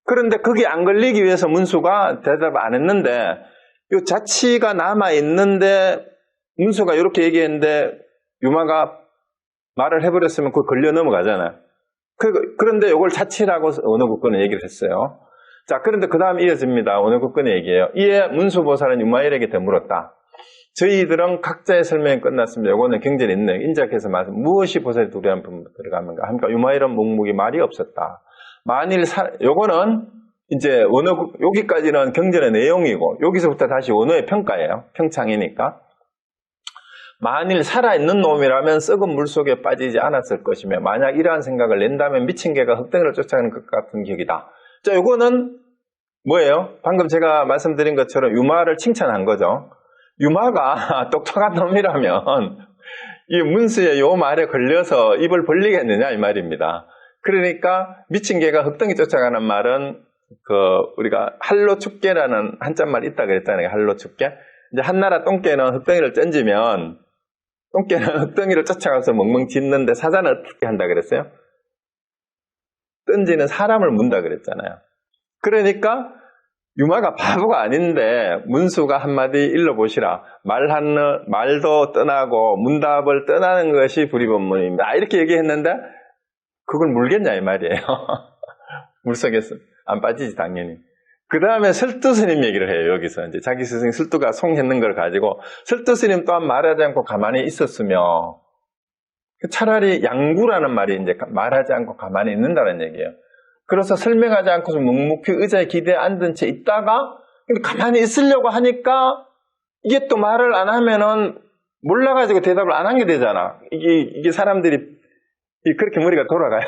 그런데 그게 안 걸리기 위해서 문수가 대답 안 했는데 이 자치가 남아있는데 문수가 이렇게 얘기했는데 유마가 말을 해버렸으면 그걸 걸려 넘어가잖아요. 그런데 이걸 자치라고 언어국권을 얘기를 했어요. 자, 그런데 그 다음 이어집니다. 언어국권의 얘기예요. 이에 문수보살은 유마일에게 되물었다. 저희들은 각자의 설명이 끝났습니다. 이거는 굉장히 있네요. 인자께서 말씀 무엇이 보살이 둘이 한 분 들어가는가 하니까 유마일은 묵묵히 말이 없었다. 만일 요거는 이제 여기까지는 경전의 내용이고 여기서부터 다시 원어의 평가예요. 평창이니까. 만일 살아있는 놈이라면 썩은 물속에 빠지지 않았을 것이며 만약 이러한 생각을 낸다면 미친 개가 흑덩이를 쫓아가는 것 같은 격이다. 자, 요거는 뭐예요? 방금 제가 말씀드린 것처럼 유마를 칭찬한 거죠. 유마가 똑똑한 놈이라면 이 문수의 요 말에 걸려서 입을 벌리겠느냐 이 말입니다. 그러니까 미친 개가 흑덩이 쫓아가는 말은 우리가 할로축개라는 한자말이 있다 그랬잖아요. 할로축개. 이제 한나라 똥개는 흑덩이를 던지면 똥개는 흑덩이를 쫓아가서 멍멍 짖는데 사자는 어떻게 한다 그랬어요? 던지는 사람을 문다 그랬잖아요. 그러니까 유마가 바보가 아닌데 문수가 한마디 일러보시라. 말도 떠나고 문답을 떠나는 것이 불이법문입니다. 이렇게 얘기했는데 그걸 물겠냐 이 말이에요. 물속에서 안 빠지지 당연히. 그 다음에 설두스님 얘기를 해요. 여기서 이제 자기 스승 설두가 송했는 걸 가지고 설두스님 또한 말하지 않고 가만히 있었으며 차라리 양구라는 말이 이제 말하지 않고 가만히 있는다는 얘기예요. 그래서 설명하지 않고서 묵묵히 의자에 기대에 앉은 채 있다가 가만히 있으려고 하니까 이게 또 말을 안 하면은 몰라가지고 대답을 안 한 게 되잖아. 이게 사람들이 그렇게 머리가 돌아가요.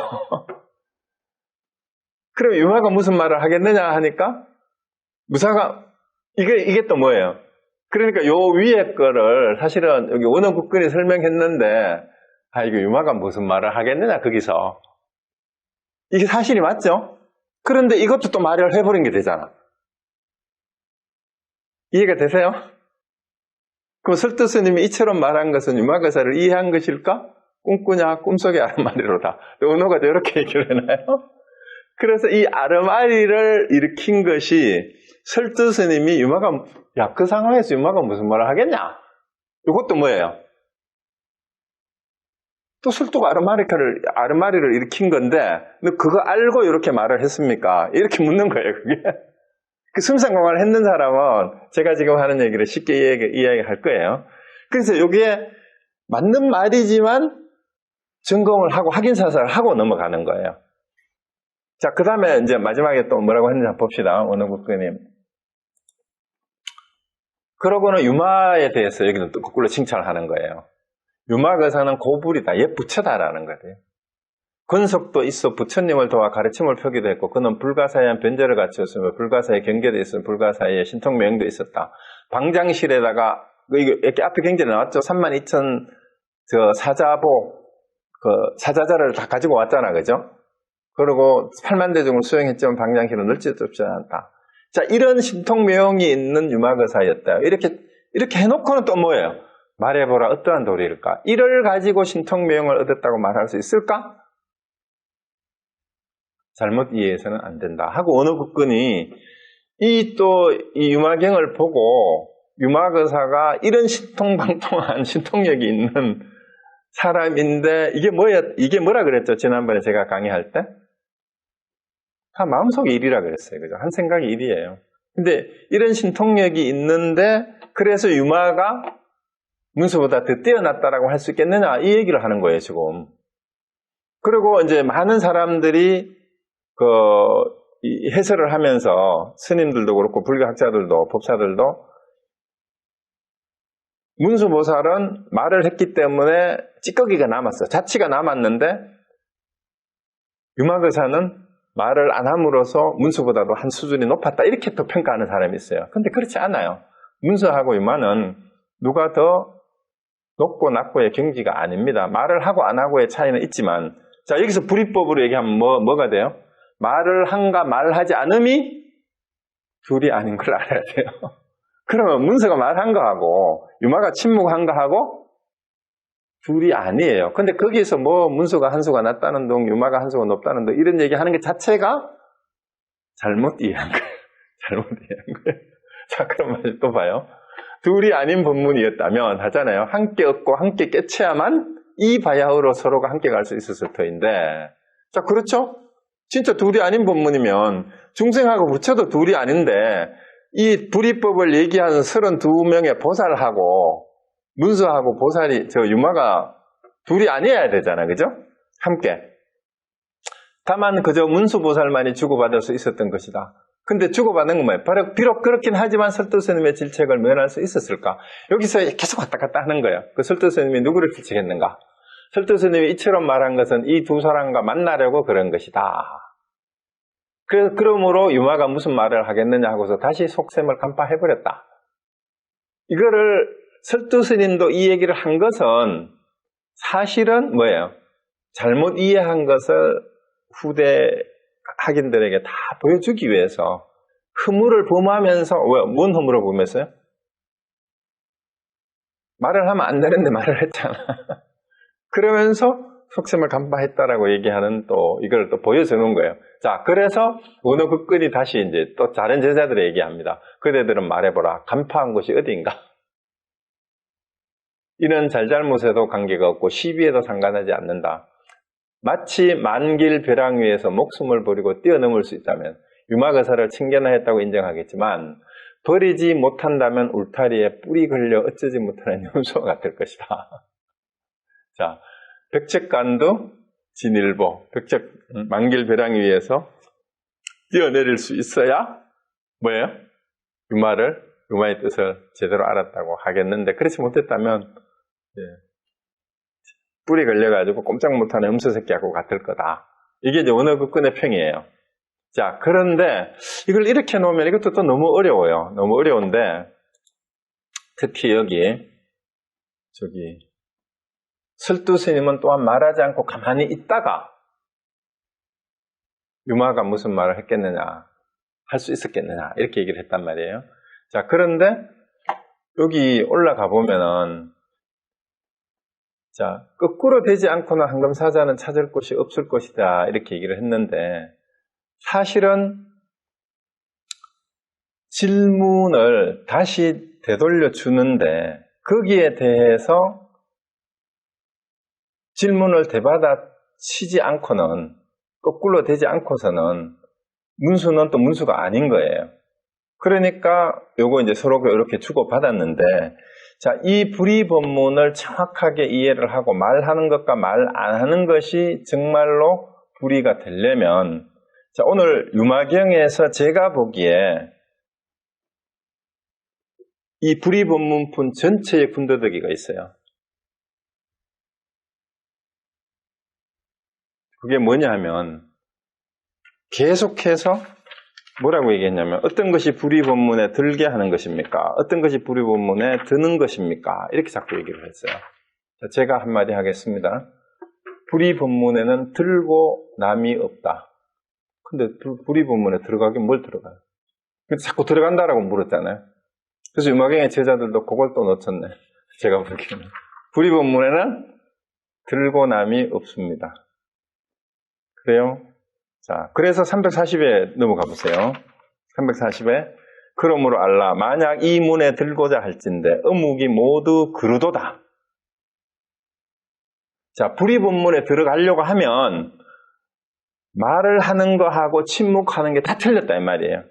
그럼 유마가 무슨 말을 하겠느냐 하니까 무사가 이게 또 뭐예요? 그러니까 요 위에 거를 사실은 여기 원어국근이 설명했는데 이거 유마가 무슨 말을 하겠느냐 거기서 이게 사실이 맞죠? 그런데 이것도 또 말을 해버린 게 되잖아. 이해가 되세요? 그럼 설두스님이 이처럼 말한 것은 유마거사를 이해한 것일까? 꿈꾸냐 꿈속의 아르마리로다. 은호가 이렇게 얘기를 해놔요. 그래서 이 아르마리를 일으킨 것이 설두스님이 유마가 그 상황에서 유마가 무슨 말을 하겠냐? 이것도 뭐예요? 또 설두가 아르마리를 일으킨 건데 너 그거 알고 이렇게 말을 했습니까? 이렇게 묻는 거예요. 그게 그 승상공활을 했는 사람은 제가 지금 하는 얘기를 쉽게 이야기할 거예요. 그래서 여기에 맞는 말이지만 점검을 하고 확인사살을 하고 넘어가는 거예요. 자, 그 다음에 이제 마지막에 또 뭐라고 했는지 한번 봅시다. 원어국교님. 그러고는 유마에 대해서 여기는 또 거꾸로 칭찬을 하는 거예요. 유마거사는 고불이다, 옛부처다라는 거예요. 근속도 있어 부처님을 도와 가르침을 펴기도 했고 그는 불가사의한 변제를 갖추었으며 불가사의 경계도 있으며 불가사의 신통명도 있었다. 방장실에다가 이렇게 앞에 경제에 나왔죠. 32,000 사자보 사자자를 다 가지고 왔잖아, 그죠? 그리고 8만 대중을 수행했지만 방장실은 널찍도 없지 않다. 자, 이런 신통명이 있는 유마거사였다. 이렇게 해놓고는 또 뭐예요? 말해보라 어떠한 도리일까? 이를 가지고 신통명을 얻었다고 말할 수 있을까? 잘못 이해해서는 안 된다. 하고 어느 국근이 이 유마경을 보고 유마거사가 이런 신통방통한 신통력이 있는 사람인데 이게 뭐라 그랬죠? 지난번에 제가 강의할 때? 마음속의 일이라 그랬어요. 그죠? 한 생각이 일이에요. 근데 이런 신통력이 있는데 그래서 유마가 문수보다 더 뛰어났다라고 할 수 있겠느냐? 이 얘기를 하는 거예요, 지금. 그리고 이제 많은 사람들이 이 해설을 하면서 스님들도 그렇고 불교학자들도 법사들도 문수보살은 말을 했기 때문에 찌꺼기가 남았어. 자취가 남았는데 유마거사는 말을 안 함으로써 문수보다도 한 수준이 높았다. 이렇게 또 평가하는 사람이 있어요. 근데 그렇지 않아요. 문수하고 유마는 누가 더 높고 낮고의 경지가 아닙니다. 말을 하고 안 하고의 차이는 있지만 자, 여기서 불이법으로 얘기하면 뭐가 돼요? 말을 한가 말하지 않음이 둘이 아닌 걸 알아야 돼요. 그러면 문수가 말한 거하고 유마가 침묵한 거하고 둘이 아니에요. 근데 거기에서 문수가 한 수가 낮다는 둥, 유마가 한 수가 높다는 둥 이런 얘기하는 게 자체가 잘못 이해한 거예요. 잘못 이해한 거예요. 자, 그러면 또 봐요. 둘이 아닌 법문이었다면 하잖아요. 함께 얻고 함께 깨쳐야만 이 바야흐로 서로가 함께 갈 수 있었을 터인데 자, 그렇죠? 진짜 둘이 아닌 법문이면 중생하고 부처도 둘이 아닌데 이 불이법을 얘기하는 32명의 보살하고 문수하고 보살이 유마가 둘이 아니어야 되잖아, 그죠? 함께. 다만 그저 문수보살만이 주고받을 수 있었던 것이다. 근데 주고받는 건 뭐예요? 비록 그렇긴 하지만 설두스님의 질책을 면할 수 있었을까? 여기서 계속 왔다 갔다 하는 거예요. 그 설두스님이 누구를 질책했는가? 설두스님이 이처럼 말한 것은 이 두 사람과 만나려고 그런 것이다. 그러므로 유마가 무슨 말을 하겠느냐 하고서 다시 속셈을 간파해버렸다. 이거를 설두스님도 이 얘기를 한 것은 사실은 뭐예요? 잘못 이해한 것을 후대 학인들에게 다 보여주기 위해서 허물을 범하면서, 뭔 허물을 범했어요? 말을 하면 안 되는데 말을 했잖아. 그러면서 속셈을 간파했다라고 얘기하는 또 이걸 또 보여주는 거예요. 자, 그래서 원어극근이 다시 이제 또 다른 제자들에 얘기합니다. 그대들은 말해보라. 간파한 것이 어디인가? 이는 잘잘못에도 관계가 없고 시비에도 상관하지 않는다. 마치 만길 벼랑 위에서 목숨을 버리고 뛰어넘을 수 있다면 유마거사를 챙겨나했다고 인정하겠지만 버리지 못한다면 울타리에 뿔이 걸려 어쩌지 못하는 염소와 같을 것이다. 자, 벽책간도 진일보, 만길 벼랑 위에서 뛰어내릴 수 있어야 뭐예요? 유마의 뜻을 제대로 알았다고 하겠는데 그렇지 못했다면 뿔이 걸려가지고 꼼짝 못하는 염소 새끼하고 같을 거다. 이게 이제 원어극근의 평이에요. 자, 그런데 이걸 이렇게 놓으면 이것도 또 너무 어려워요. 너무 어려운데 특히 설두스님은 또한 말하지 않고 가만히 있다가 유마가 무슨 말을 했겠느냐, 할 수 있었겠느냐 이렇게 얘기를 했단 말이에요. 자, 그런데 여기 올라가 보면은 자, 거꾸로 되지 않고는 황금사자는 찾을 곳이 없을 것이다 이렇게 얘기를 했는데 사실은 질문을 다시 되돌려 주는데 거기에 대해서 질문을 되받아치지 않고는 거꾸로 되지 않고서는 문수는 또 문수가 아닌 거예요. 그러니까 요거 이제 서로 이렇게 주고받았는데 자, 이 불의법문을 정확하게 이해를 하고 말하는 것과 말 안 하는 것이 정말로 불의가 되려면 자, 오늘 유마경에서 제가 보기에 이 불의법문품 전체의 군더더기가 있어요. 그게 뭐냐 하면 계속해서 뭐라고 얘기했냐면 어떤 것이 불의법문에 들게 하는 것입니까? 어떤 것이 불의법문에 드는 것입니까? 이렇게 자꾸 얘기를 했어요. 자, 제가 한마디 하겠습니다. 불의법문에는 들고 남이 없다. 근데 불의법문에 들어가긴 뭘 들어가요? 근데 자꾸 들어간다라고 물었잖아요. 그래서 유마경의 제자들도 그걸 또 놓쳤네. 제가 보기에는. 불의법문에는 들고 남이 없습니다. 그래요? 자, 그래서 340에 넘어가 보세요. 340에 그러므로 알라 만약 이 문에 들고자 할진대 어묵이 모두 그르도다. 자, 불의법문에 들어가려고 하면 말을 하는 거하고 침묵하는 게 다 틀렸다 이 말이에요.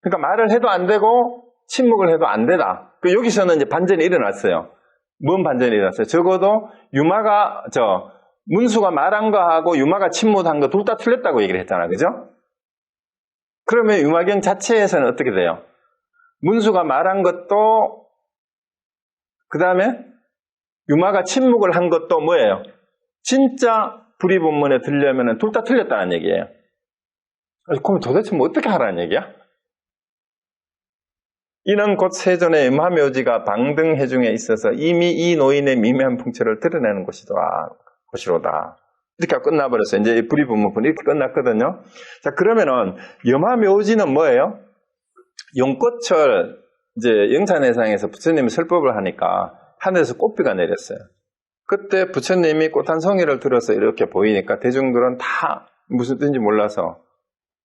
그러니까 말을 해도 안 되고 침묵을 해도 안 되다. 여기서는 이제 반전이 일어났어요. 뭔 반전이 일어났어요? 적어도 문수가 말한 거하고 유마가 침묵한 거 둘 다 틀렸다고 얘기를 했잖아. 그죠? 그러면 유마경 자체에서는 어떻게 돼요? 문수가 말한 것도 그 다음에 유마가 침묵을 한 것도 뭐예요? 진짜 불의법문에 들려면 둘 다 틀렸다는 얘기예요. 그럼 도대체 뭐 어떻게 하라는 얘기야? 이는 곧 세존의 음하묘지가 방등해중에 있어서 이미 이 노인의 미묘한 풍채를 드러내는 것이로다. 이렇게 하고 끝나버렸어요. 이제 이 불의법문 이렇게 끝났거든요. 자, 그러면은 염하묘지는 뭐예요? 용꽃을 이제 영산회상에서 부처님이 설법을 하니까 하늘에서 꽃비가 내렸어요. 그때 부처님이 꽃 한 송이를 들어서 이렇게 보이니까 대중들은 다 무슨 뜻인지 몰라서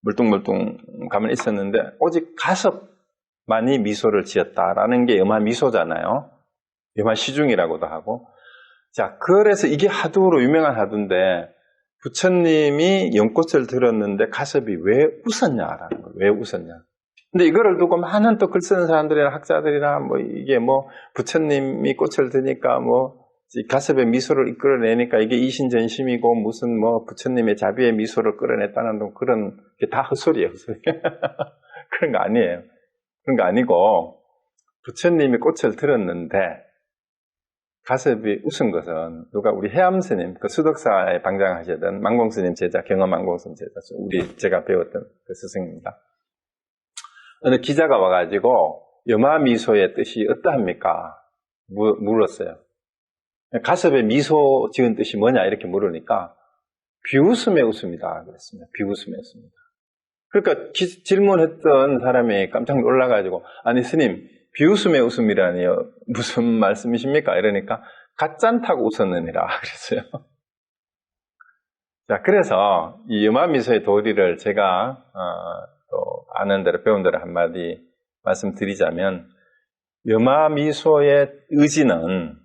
물뚱물뚱 가만히 있었는데 오직 가섭만이 미소를 지었다라는 게 염하미소잖아요. 염하시중이라고도 하고. 자, 그래서 이게 하두로 유명한 하두인데 부처님이 연꽃을 들었는데 가섭이 왜 웃었냐라는 거예요. 왜 웃었냐. 근데 이거를 두고 많은 또 글 쓰는 사람들이나 학자들이나 이게 부처님이 꽃을 드니까 가섭의 미소를 이끌어내니까 이게 이신전심이고 무슨 부처님의 자비의 미소를 끌어냈다는 그런 게 다 헛소리예요. 헛소리. 그런 거 아니에요. 그런 거 아니고 부처님이 꽃을 들었는데 가섭이 웃은 것은 누가 우리 해암 스님, 그 수덕사에 방장하시던 망공 스님 제자, 경험 망공 스님 제자, 제가 배웠던 그 스승입니다. 어느 기자가 와가지고 여마미소의 뜻이 어떠합니까? 물었어요. 가섭에 미소 지은 뜻이 뭐냐 이렇게 물으니까 비웃음에 웃습니다. 그랬습니다. 비웃음에 웃습니다. 그러니까 질문했던 사람이 깜짝 놀라가지고 아니 스님 비웃음에 웃음이라니요 무슨 말씀이십니까? 이러니까 가짠타고 웃었느니라 그랬어요. 자, 그래서 이 여마미소의 도리를 제가 또 아는 대로 배운 대로 한마디 말씀드리자면 여마미소의 의지는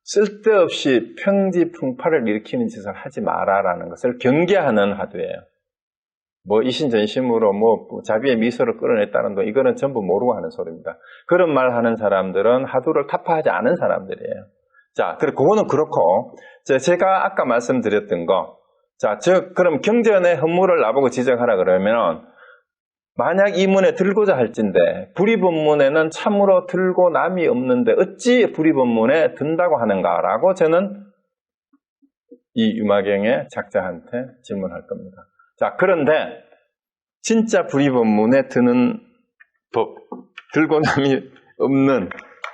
쓸데없이 평지풍파를 일으키는 짓을 하지 마라라는 것을 경계하는 화두예요. 뭐 이신전심으로 뭐 자비의 미소를 끌어냈다는 거 이거는 전부 모르고 하는 소리입니다. 그런 말 하는 사람들은 화두를 타파하지 않은 사람들이에요. 자, 그거는 그렇고 제가 아까 말씀드렸던 거, 자, 그럼 경전의 허물을 나보고 지적하라 그러면 만약 이 문에 들고자 할진데 불의본문에는 참으로 들고 남이 없는데 어찌 불의본문에 든다고 하는가라고 저는 이 유마경의 작자한테 질문할 겁니다. 자, 그런데 진짜 불의본문에 드는 법, 들고 남이 없는,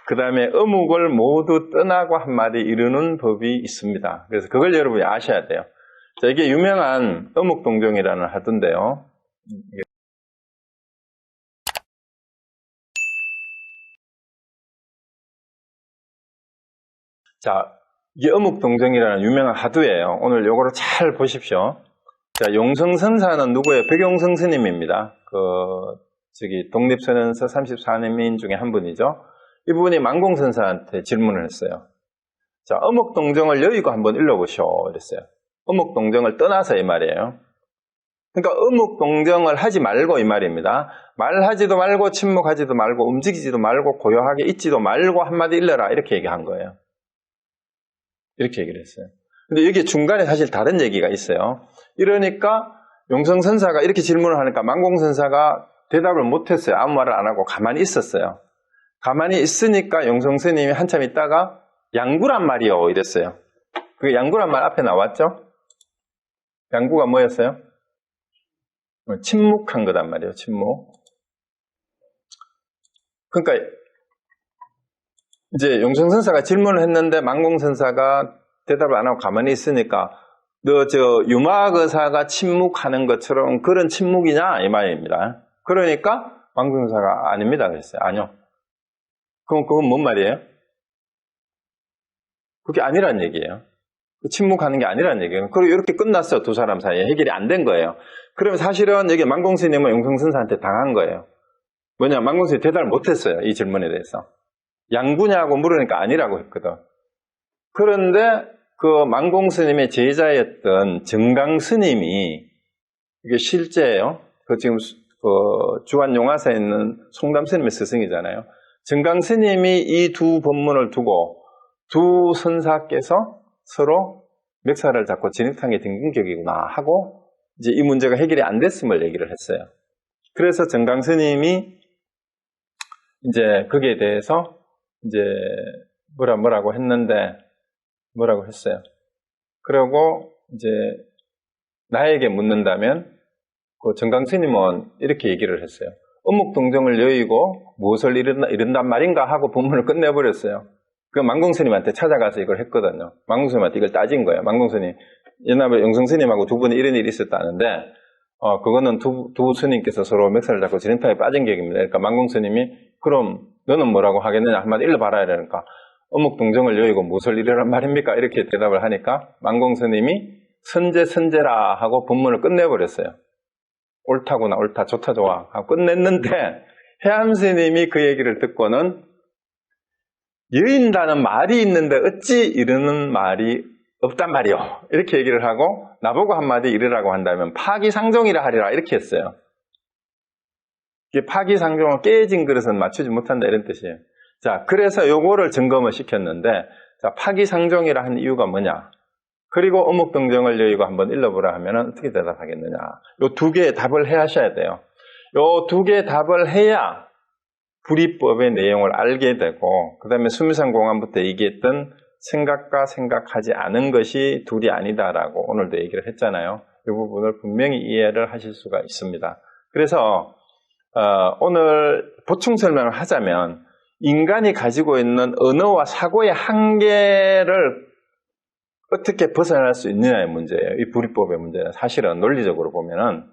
그 다음에 어묵을 모두 떠나고 한마디 이루는 법이 있습니다. 그래서 그걸 여러분이 아셔야 돼요. 자, 이게 유명한 어묵동정이라는 하던데요. 자, 이게 어묵동정이라는 유명한 하두예요. 오늘 요거를 잘 보십시오. 자, 용성선사는 누구예요? 백용성 스님입니다. 독립선언서 34인 중에 한 분이죠. 이분이 망공선사한테 질문을 했어요. 자, 어묵동정을 여의고 한번 읽어보시오. 이랬어요. 어묵동정을 떠나서 이 말이에요. 그러니까 어묵동정을 하지 말고 이 말입니다. 말하지도 말고 침묵하지도 말고 움직이지도 말고 고요하게 있지도 말고 한마디 일러라. 이렇게 얘기한 거예요. 이렇게 얘기를 했어요. 근데 여기 중간에 사실 다른 얘기가 있어요. 이러니까 용성선사가 이렇게 질문을 하니까 망공선사가 대답을 못했어요. 아무 말을 안 하고 가만히 있었어요. 가만히 있으니까 용성스님이 한참 있다가 양구란 말이요 이랬어요. 그 양구란 말 앞에 나왔죠? 양구가 뭐였어요? 침묵한 거단 말이에요. 침묵. 그러니까 이제 용성선사가 질문을 했는데 망공선사가 대답을 안 하고 가만히 있으니까 너 유마의사가 침묵하는 것처럼 그런 침묵이냐 이 말입니다. 그러니까 망공선사가 아닙니다 그랬어요. 아니요. 그럼 그건 뭔 말이에요? 그게 아니란 얘기예요. 침묵하는 게 아니란 얘기예요. 그리고 이렇게 끝났어요. 두 사람 사이에 해결이 안 된 거예요. 그러면 사실은 여기 망공스님은 용성선사한테 당한 거예요. 뭐냐, 망공스님이 대답을 못했어요. 이 질문에 대해서. 양구냐고 물으니까 아니라고 했거든. 그런데 그 망공스님의 제자였던 정강스님이 이게 실제예요. 그 지금 주안용화사에 있는 송담스님의 스승이잖아요. 정강스님이 이 두 법문을 두고 두 선사께서 서로 멱살을 잡고 진흙탕에 등근격이구나 하고 이제 이 문제가 해결이 안 됐음을 얘기를 했어요. 그래서 정강스님이 이제 거기에 대해서 이제 뭐라고 했는데 뭐라고 했어요. 그리고 이제 나에게 묻는다면 그 정강스님은 이렇게 얘기를 했어요. 어묵동정을 여의고 무엇을 이른단 말인가 하고 본문을 끝내버렸어요. 그 망공스님한테 찾아가서 이걸 했거든요. 망공스님한테 이걸 따진 거예요. 망공스님 옛날에 용성스님하고 두 분이 이런 일이 있었다는데 그거는 두 스님께서 서로 멱살을 잡고 진흙탕에 빠진 격입니다. 그러니까 망공스님이 그럼 너는 뭐라고 하겠느냐 한마디 일러봐라 이러니까 어묵동정을 여의고 무엇을 이르란 말입니까? 이렇게 대답을 하니까 망공스님이 선제라 하고 본문을 끝내버렸어요. 옳다구나, 옳다, 좋다, 좋아 하고 끝냈는데 해암스님이 그 얘기를 듣고는 여인다는 말이 있는데 어찌 이르는 말이 없단 말이요. 이렇게 얘기를 하고 나보고 한마디 이르라고 한다면 파기상종이라 하리라 이렇게 했어요. 이게 파기상종은 깨진 그릇은 맞추지 못한다 이런 뜻이에요. 자, 그래서 요거를 점검을 시켰는데 자, 파기상종이라 한 이유가 뭐냐? 그리고 어묵동정을 여의고 한번 일러보라 하면 어떻게 대답하겠느냐? 요 두 개의 답을 해 하셔야 돼요. 요 두 개의 답을 해야 불이법의 내용을 알게 되고 그 다음에 수미상공안부터 얘기했던 생각과 생각하지 않은 것이 둘이 아니다라고 오늘도 얘기를 했잖아요. 이 부분을 분명히 이해를 하실 수가 있습니다. 그래서 오늘 보충 설명을 하자면 인간이 가지고 있는 언어와 사고의 한계를 어떻게 벗어날 수 있느냐의 문제예요. 이 불이법의 문제는 사실은 논리적으로 보면은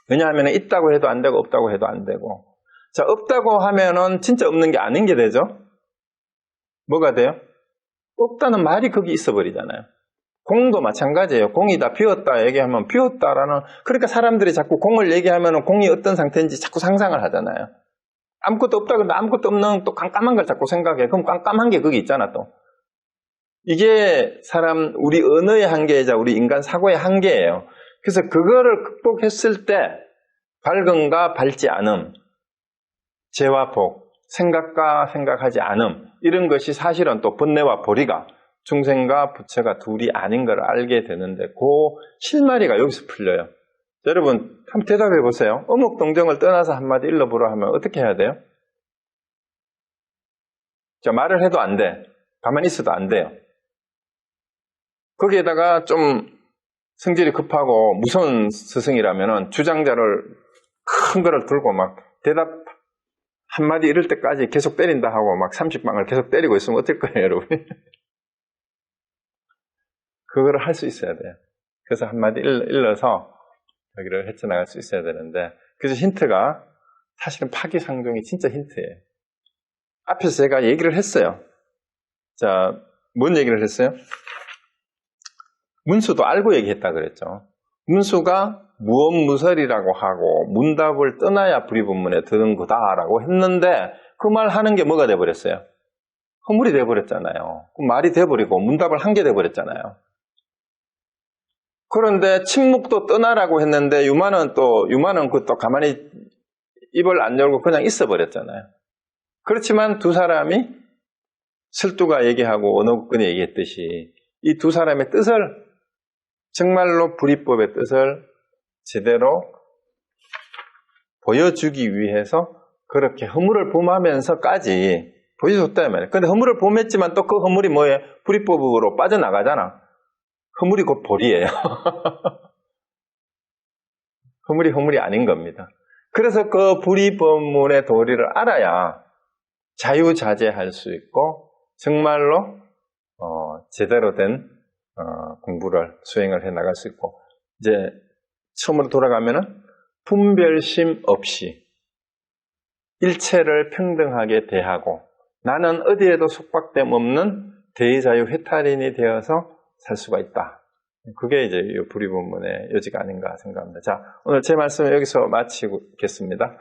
왜냐하면 있다고 해도 안 되고 없다고 해도 안 되고 자 없다고 하면은 진짜 없는 게 아닌 게 되죠. 뭐가 돼요? 없다는 말이 거기 있어 버리잖아요. 공도 마찬가지예요. 공이 다 비었다 얘기하면 비었다라는 그러니까 사람들이 자꾸 공을 얘기하면 공이 어떤 상태인지 자꾸 상상을 하잖아요. 아무것도 없다 그러면 아무것도 없는 또 깜깜한 걸 자꾸 생각해. 그럼 깜깜한 게 거기 있잖아 또. 이게 우리 언어의 한계이자 우리 인간 사고의 한계예요. 그래서 그거를 극복했을 때 밝음과 밝지 않음, 재와 복, 생각과 생각하지 않음 이런 것이 사실은 또 번뇌와 보리가 중생과 부처가 둘이 아닌 걸 알게 되는데 그 실마리가 여기서 풀려요. 여러분 한번 대답해 보세요. 어묵동정을 떠나서 한마디 일러보라 하면 어떻게 해야 돼요? 자, 말을 해도 안 돼. 가만히 있어도 안 돼요. 거기에다가 좀 성질이 급하고 무서운 스승이라면 주장자를 큰 거를 들고 막 대답 한마디 이럴 때까지 계속 때린다 하고 막 30방을 계속 때리고 있으면 어떨 거예요, 여러분? 그거를 할 수 있어야 돼요. 그래서 한마디 일러서 여기를 헤쳐나갈 수 있어야 되는데 그래서 힌트가 사실은 파기상종이 진짜 힌트예요. 앞에서 제가 얘기를 했어요. 자, 뭔 얘기를 했어요? 문수도 알고 얘기했다 그랬죠. 문수가 무엇무설이라고 하고 문답을 떠나야 불이분문에 드는 거다라고 했는데 그 말 하는 게 뭐가 돼버렸어요? 허물이 돼버렸잖아요. 그 말이 돼버리고 문답을 한 게 돼버렸잖아요. 그런데 침묵도 떠나라고 했는데 유마는 그것도 가만히 입을 안 열고 그냥 있어버렸잖아요. 그렇지만 두 사람이 설두가 얘기하고 언어국근이 얘기했듯이 이 두 사람의 뜻을 정말로 불이법의 뜻을 제대로 보여주기 위해서 그렇게 허물을 범하면서까지 보여줬단 말이에요. 근데 허물을 범했지만 또 그 허물이 뭐예요? 불이법으로 빠져나가잖아. 허물이 곧 보리예요. 허물이 아닌 겁니다. 그래서 그 불이법문의 도리를 알아야 자유자재할 수 있고 정말로 제대로 된 공부를 수행을 해 나갈 수 있고 이제 처음으로 돌아가면은 분별심 없이 일체를 평등하게 대하고 나는 어디에도 속박됨 없는 대의자유 회탈인이 되어서 살 수가 있다. 그게 이제 이 불이법문의 여지가 아닌가 생각합니다. 자, 오늘 제 말씀을 여기서 마치겠습니다.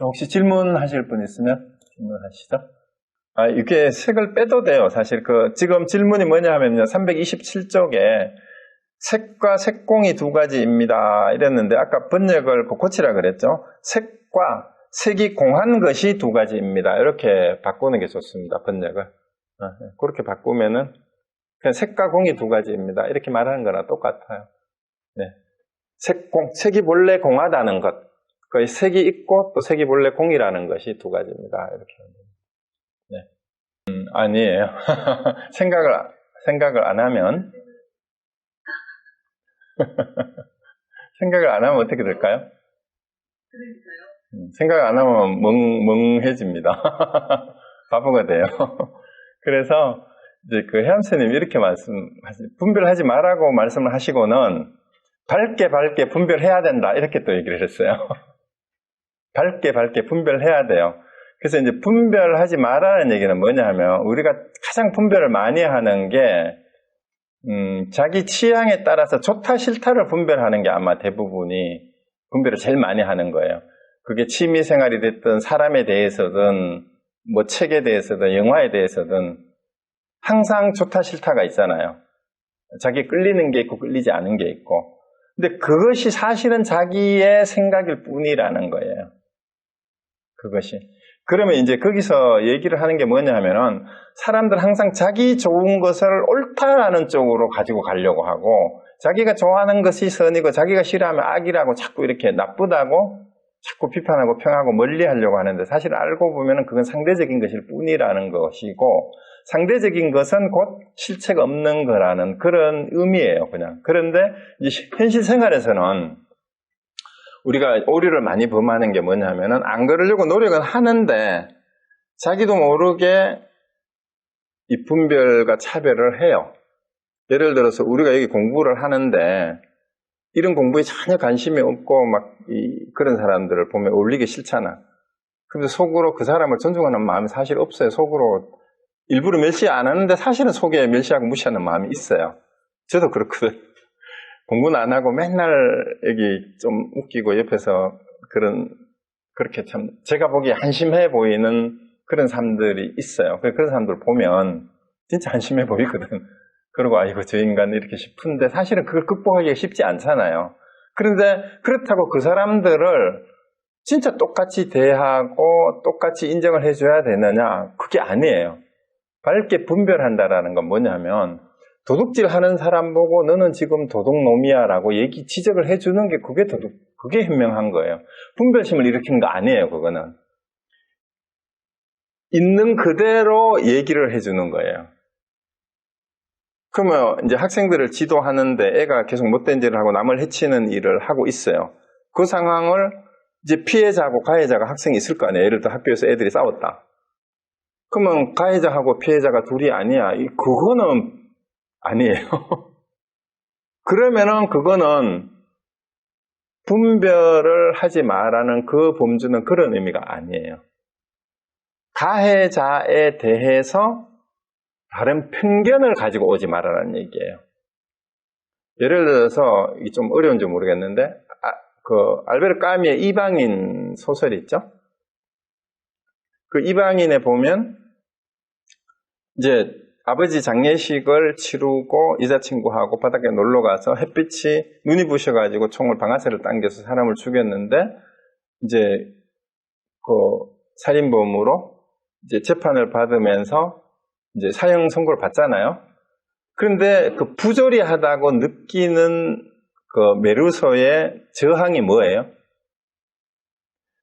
혹시 질문하실 분 있으면 질문하시죠. 이게 색을 빼도 돼요. 사실 지금 질문이 뭐냐 하면요. 327쪽에 색과 색공이 두 가지입니다. 이랬는데 아까 번역을 고치라 그랬죠. 색과 색이 공한 것이 두 가지입니다. 이렇게 바꾸는 게 좋습니다. 번역을. 그렇게 바꾸면은 그냥 색과 공이 두 가지입니다. 이렇게 말하는 거랑 똑같아요. 네. 색이 본래 공하다는 것. 그 색이 있고 또 색이 본래 공이라는 것이 두 가지입니다. 이렇게. 네. 아니에요. 생각을 안 하면 생각을 안 하면 어떻게 될까요? 생각을 안 하면 멍해집니다. 바보가 돼요. 그래서 이제 그 혜암스님이 이렇게 분별하지 말라고 말씀을 하시고는 밝게 분별해야 된다 이렇게 또 얘기를 했어요. 밝게 분별해야 돼요. 그래서 이제 분별하지 말라는 얘기는 뭐냐 하면 우리가 가장 분별을 많이 하는 게 자기 취향에 따라서 좋다 싫다를 분별하는 게 아마 대부분이 분별을 제일 많이 하는 거예요. 그게 취미생활이 됐든 사람에 대해서든 뭐 책에 대해서든 영화에 대해서든 항상 좋다 싫다가 있잖아요. 자기 끌리는 게 있고 끌리지 않은 게 있고 근데 그것이 사실은 자기의 생각일 뿐이라는 거예요. 그것이. 그러면 이제 거기서 얘기를 하는 게 뭐냐 하면은 사람들 항상 자기 좋은 것을 옳다라는 쪽으로 가지고 가려고 하고 자기가 좋아하는 것이 선이고 자기가 싫어하면 악이라고 자꾸 이렇게 나쁘다고 자꾸 비판하고 평하고 멀리 하려고 하는데 사실 알고 보면 그건 상대적인 것일 뿐이라는 것이고 상대적인 것은 곧 실체가 없는 거라는 그런 의미예요, 그냥. 그런데 이제 현실 생활에서는 우리가 오류를 많이 범하는 게 뭐냐면은 안 그러려고 노력은 하는데 자기도 모르게 이 분별과 차별을 해요. 예를 들어서 우리가 여기 공부를 하는데 이런 공부에 전혀 관심이 없고 막 그런 사람들을 보면 어울리기 싫잖아. 근데 속으로 그 사람을 존중하는 마음이 사실 없어요. 속으로 일부러 멸시 안 하는데 사실은 속에 멸시하고 무시하는 마음이 있어요. 저도 그렇거든. 공부는 안 하고 맨날 여기 좀 웃기고 옆에서 그렇게 참 제가 보기에 한심해 보이는 그런 사람들이 있어요. 그런 사람들 보면 진짜 한심해 보이거든. 그러고 아이고 저 인간 이렇게 싶은데 사실은 그걸 극복하기가 쉽지 않잖아요. 그런데 그렇다고 그 사람들을 진짜 똑같이 대하고 똑같이 인정을 해줘야 되느냐? 그게 아니에요. 밝게 분별한다라는 건 뭐냐면 도둑질하는 사람 보고 너는 지금 도둑놈이야라고 지적을 해주는 게 그게 현명한 거예요. 분별심을 일으키는 거 아니에요. 그거는 있는 그대로 얘기를 해주는 거예요. 그러면 이제 학생들을 지도하는데 애가 계속 못된 일을 하고 남을 해치는 일을 하고 있어요. 그 상황을 이제 피해자하고 가해자가 학생이 있을 거 아니에요. 예를 들어 학교에서 애들이 싸웠다. 그러면 가해자하고 피해자가 둘이 아니야. 그거는 아니에요. 그러면은 그거는 분별을 하지 마라는 그 범주는 그런 의미가 아니에요. 가해자에 대해서 다른 편견을 가지고 오지 말아라는 얘기예요. 예를 들어서 이게 좀 어려운지 모르겠는데 알베르 까미의 이방인 소설 있죠? 그 이방인에 보면 이제 아버지 장례식을 치르고 여자친구하고 바닷가에 놀러 가서 햇빛이 눈이 부셔가지고 총을 방아쇠를 당겨서 사람을 죽였는데 이제 그 살인범으로 이제 재판을 받으면서 이제 사형 선고를 받잖아요. 그런데 그 부조리하다고 느끼는 그 메루소의 저항이 뭐예요?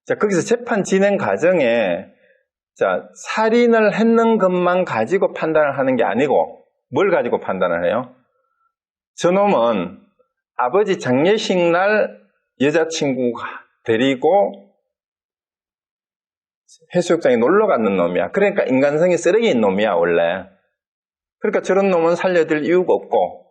자, 거기서 재판 진행 과정에 자, 살인을 했는 것만 가지고 판단을 하는 게 아니고 뭘 가지고 판단을 해요? 저놈은 아버지 장례식 날 여자친구가 데리고 해수욕장에 놀러 갔는 놈이야. 그러니까 인간성이 쓰레기인 놈이야, 원래. 그러니까 저런 놈은 살려둘 이유가 없고,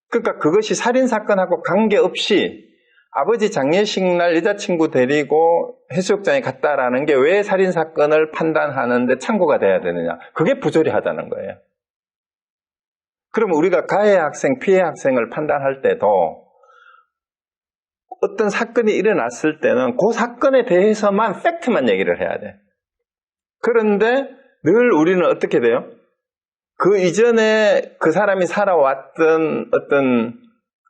그러니까 그것이 살인사건하고 관계없이 아버지 장례식 날 여자친구 데리고 해수욕장에 갔다라는 게 왜 살인사건을 판단하는데 참고가 돼야 되느냐. 그게 부조리하다는 거예요. 그러면 우리가 가해 학생, 피해 학생을 판단할 때도 어떤 사건이 일어났을 때는 그 사건에 대해서만 팩트만 얘기를 해야 돼. 그런데 늘 우리는 어떻게 돼요? 그 이전에 그 사람이 살아왔던 어떤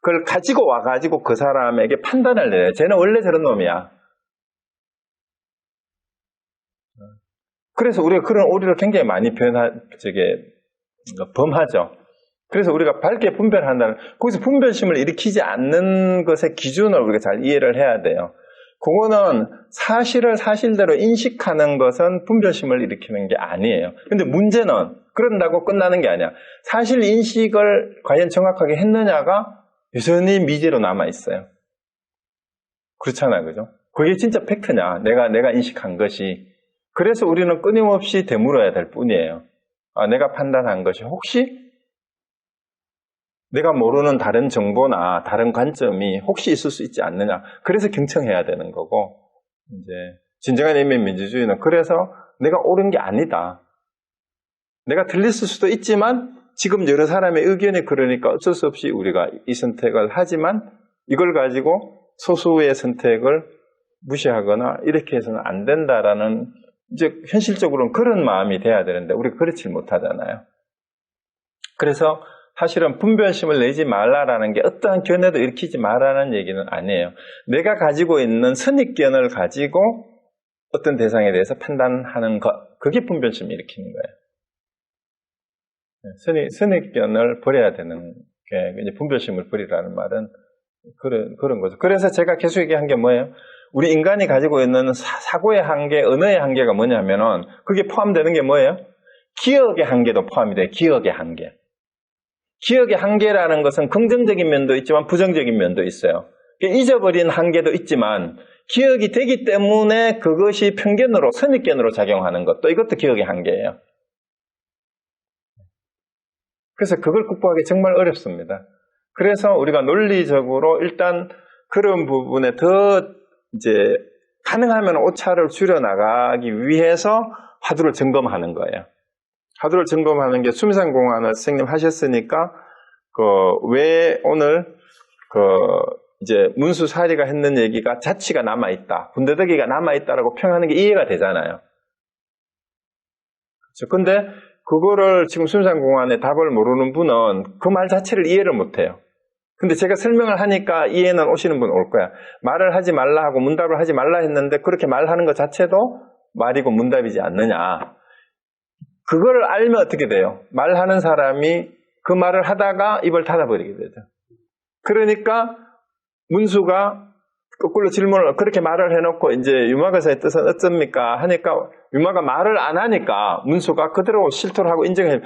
그걸 가지고 와가지고 그 사람에게 판단을 내려요. 쟤는 원래 저런 놈이야. 그래서 우리가 그런 오류를 굉장히 많이 범하죠. 그래서 우리가 밝게 분별한다는, 거기서 분별심을 일으키지 않는 것의 기준을 우리가 잘 이해를 해야 돼요. 그거는 사실을 사실대로 인식하는 것은 분별심을 일으키는 게 아니에요. 근데 문제는 그런다고 끝나는 게 아니야. 사실 인식을 과연 정확하게 했느냐가 여전히 미제로 남아있어요. 그렇잖아요. 그죠? 그게 진짜 팩트냐. 내가 인식한 것이. 그래서 우리는 끊임없이 되물어야 될 뿐이에요. 내가 판단한 것이 혹시 내가 모르는 다른 정보나 다른 관점이 혹시 있을 수 있지 않느냐. 그래서 경청해야 되는 거고, 이제, 진정한 의미의 민주주의는 그래서 내가 옳은 게 아니다. 내가 틀렸을 수도 있지만, 지금 여러 사람의 의견이 그러니까 어쩔 수 없이 우리가 이 선택을 하지만, 이걸 가지고 소수의 선택을 무시하거나 이렇게 해서는 안 된다라는, 이제 현실적으로는 그런 마음이 돼야 되는데, 우리가 그렇지 못하잖아요. 그래서, 사실은 분별심을 내지 말라라는 게 어떠한 견해도 일으키지 말라는 얘기는 아니에요. 내가 가지고 있는 선입견을 가지고 어떤 대상에 대해서 판단하는 것, 그게 분별심을 일으키는 거예요. 선입견을 버려야 되는 게, 이제 분별심을 버리라는 말은 그런 거죠. 그래서 제가 계속 얘기한 게 뭐예요? 우리 인간이 가지고 있는 사고의 한계, 언어의 한계가 뭐냐면은 그게 포함되는 게 뭐예요? 기억의 한계도 포함이 돼요. 기억의 한계. 기억의 한계라는 것은 긍정적인 면도 있지만 부정적인 면도 있어요. 잊어버린 한계도 있지만 기억이 되기 때문에 그것이 편견으로, 선입견으로 작용하는 것도 이것도 기억의 한계예요. 그래서 그걸 극복하기 정말 어렵습니다. 그래서 우리가 논리적으로 일단 그런 부분에 더 이제 가능하면 오차를 줄여나가기 위해서 화두를 점검하는 거예요. 화두를 점검하는 게 수미상공안을 선생님 하셨으니까 왜 오늘 이제 문수사리가 했는 얘기가 자취가 남아있다, 군더더기가 남아있다라고 평하는 게 이해가 되잖아요. 그렇죠. 근데 그거를 지금 수미상공안의 답을 모르는 분은 그 말 자체를 이해를 못해요. 근데 제가 설명을 하니까 이해는 오시는 분 올 거야. 말을 하지 말라 하고 문답을 하지 말라 했는데 그렇게 말하는 것 자체도 말이고 문답이지 않느냐. 그걸 알면 어떻게 돼요? 말하는 사람이 그 말을 하다가 입을 닫아버리게 되죠. 그러니까 문수가 거꾸로 질문을 그렇게 말을 해놓고 이제 유마가사의 뜻은 어쩝니까? 하니까 유마가 말을 안 하니까 문수가 그대로 실토를 하고 인정해요.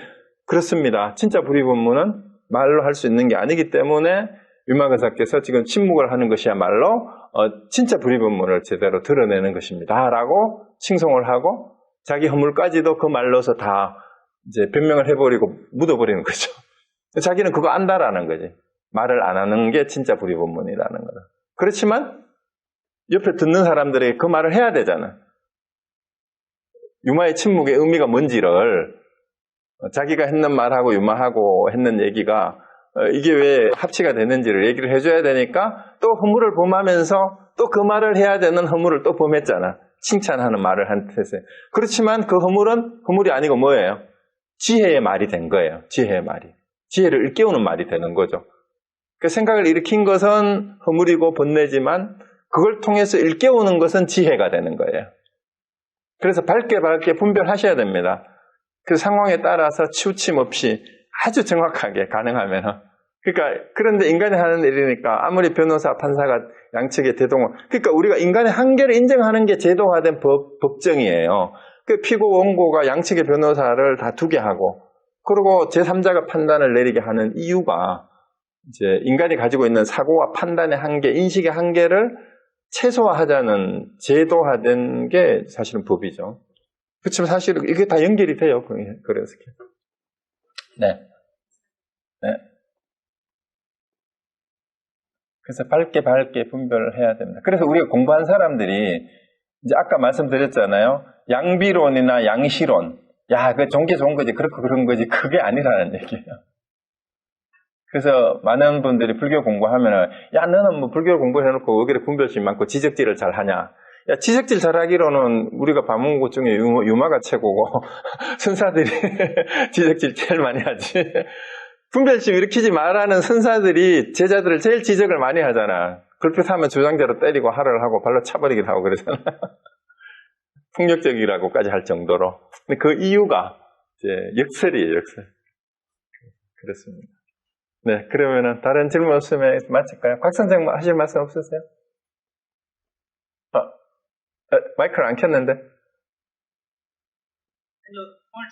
그렇습니다. 진짜 불의본문은 말로 할 수 있는 게 아니기 때문에 유마가사께서 지금 침묵을 하는 것이야말로 진짜 불의본문을 제대로 드러내는 것입니다. 라고 칭송을 하고 자기 허물까지도 그 말로서 다 이제 변명을 해버리고 묻어버리는 거죠. 자기는 그거 안다라는 거지. 말을 안 하는 게 진짜 불의본문이라는 거다. 그렇지만 옆에 듣는 사람들에게 그 말을 해야 되잖아. 유마의 침묵의 의미가 뭔지를 자기가 했는 말하고 유마하고 했는 얘기가 이게 왜 합치가 되는지를 얘기를 해줘야 되니까 또 허물을 범하면서 또 그 말을 해야 되는 허물을 또 범했잖아. 칭찬하는 말을 한테서. 그렇지만 그 허물은 허물이 아니고 뭐예요? 지혜의 말이 된 거예요. 지혜의 말이. 지혜를 일깨우는 말이 되는 거죠. 그 생각을 일으킨 것은 허물이고 번뇌지만 그걸 통해서 일깨우는 것은 지혜가 되는 거예요. 그래서 밝게 분별하셔야 됩니다. 그 상황에 따라서 치우침 없이 아주 정확하게 가능하면. 그러니까 그런데 인간이 하는 일이니까 아무리 변호사, 판사가 양측의 대동을 그러니까 우리가 인간의 한계를 인정하는 게 제도화된 법정이에요. 그 피고 원고가 양측의 변호사를 다투게 하고 그리고 제3자가 판단을 내리게 하는 이유가 이제 인간이 가지고 있는 사고와 판단의 한계, 인식의 한계를 최소화하자는 제도화된 게 사실은 법이죠. 그렇지만 사실은 이게 다 연결이 돼요. 그래서. 네. 네. 그래서 밝게 분별을 해야 됩니다. 그래서 우리가 공부한 사람들이 이제 아까 말씀드렸잖아요. 양비론이나 양시론. 야, 그 좋은 게 좋은 거지. 그렇고 그런 거지. 그게 아니라는 얘기예요. 그래서 많은 분들이 불교 공부하면은 야, 너는 뭐 불교 공부를 해놓고 왜 그래 분별심 많고 지적질을 잘 하냐. 야, 지적질 잘하기로는 우리가 봐먹은 중에 유마가 최고고 선사들이 지적질 제일 많이 하지. 분별심 일으키지 말라는 선사들이 제자들을 제일 지적을 많이 하잖아. 걸핏하면 주장대로 때리고 하를 하고 발로 차버리기도 하고 그러잖아. 폭력적이라고까지 할 정도로. 근데 그 이유가 이제 역설이에요, 역설. 그렇습니다. 네, 그러면은 다른 질문 없으면 마칠까요? 곽 선생님 하실 말씀 없으세요? 마이크를 안 켰는데. 오늘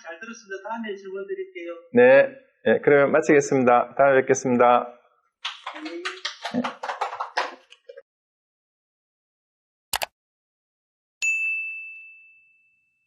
잘 들었습니다. 다음에 질문 드릴게요. 네, 네, 그러면 마치겠습니다. 다음에 뵙겠습니다. 네.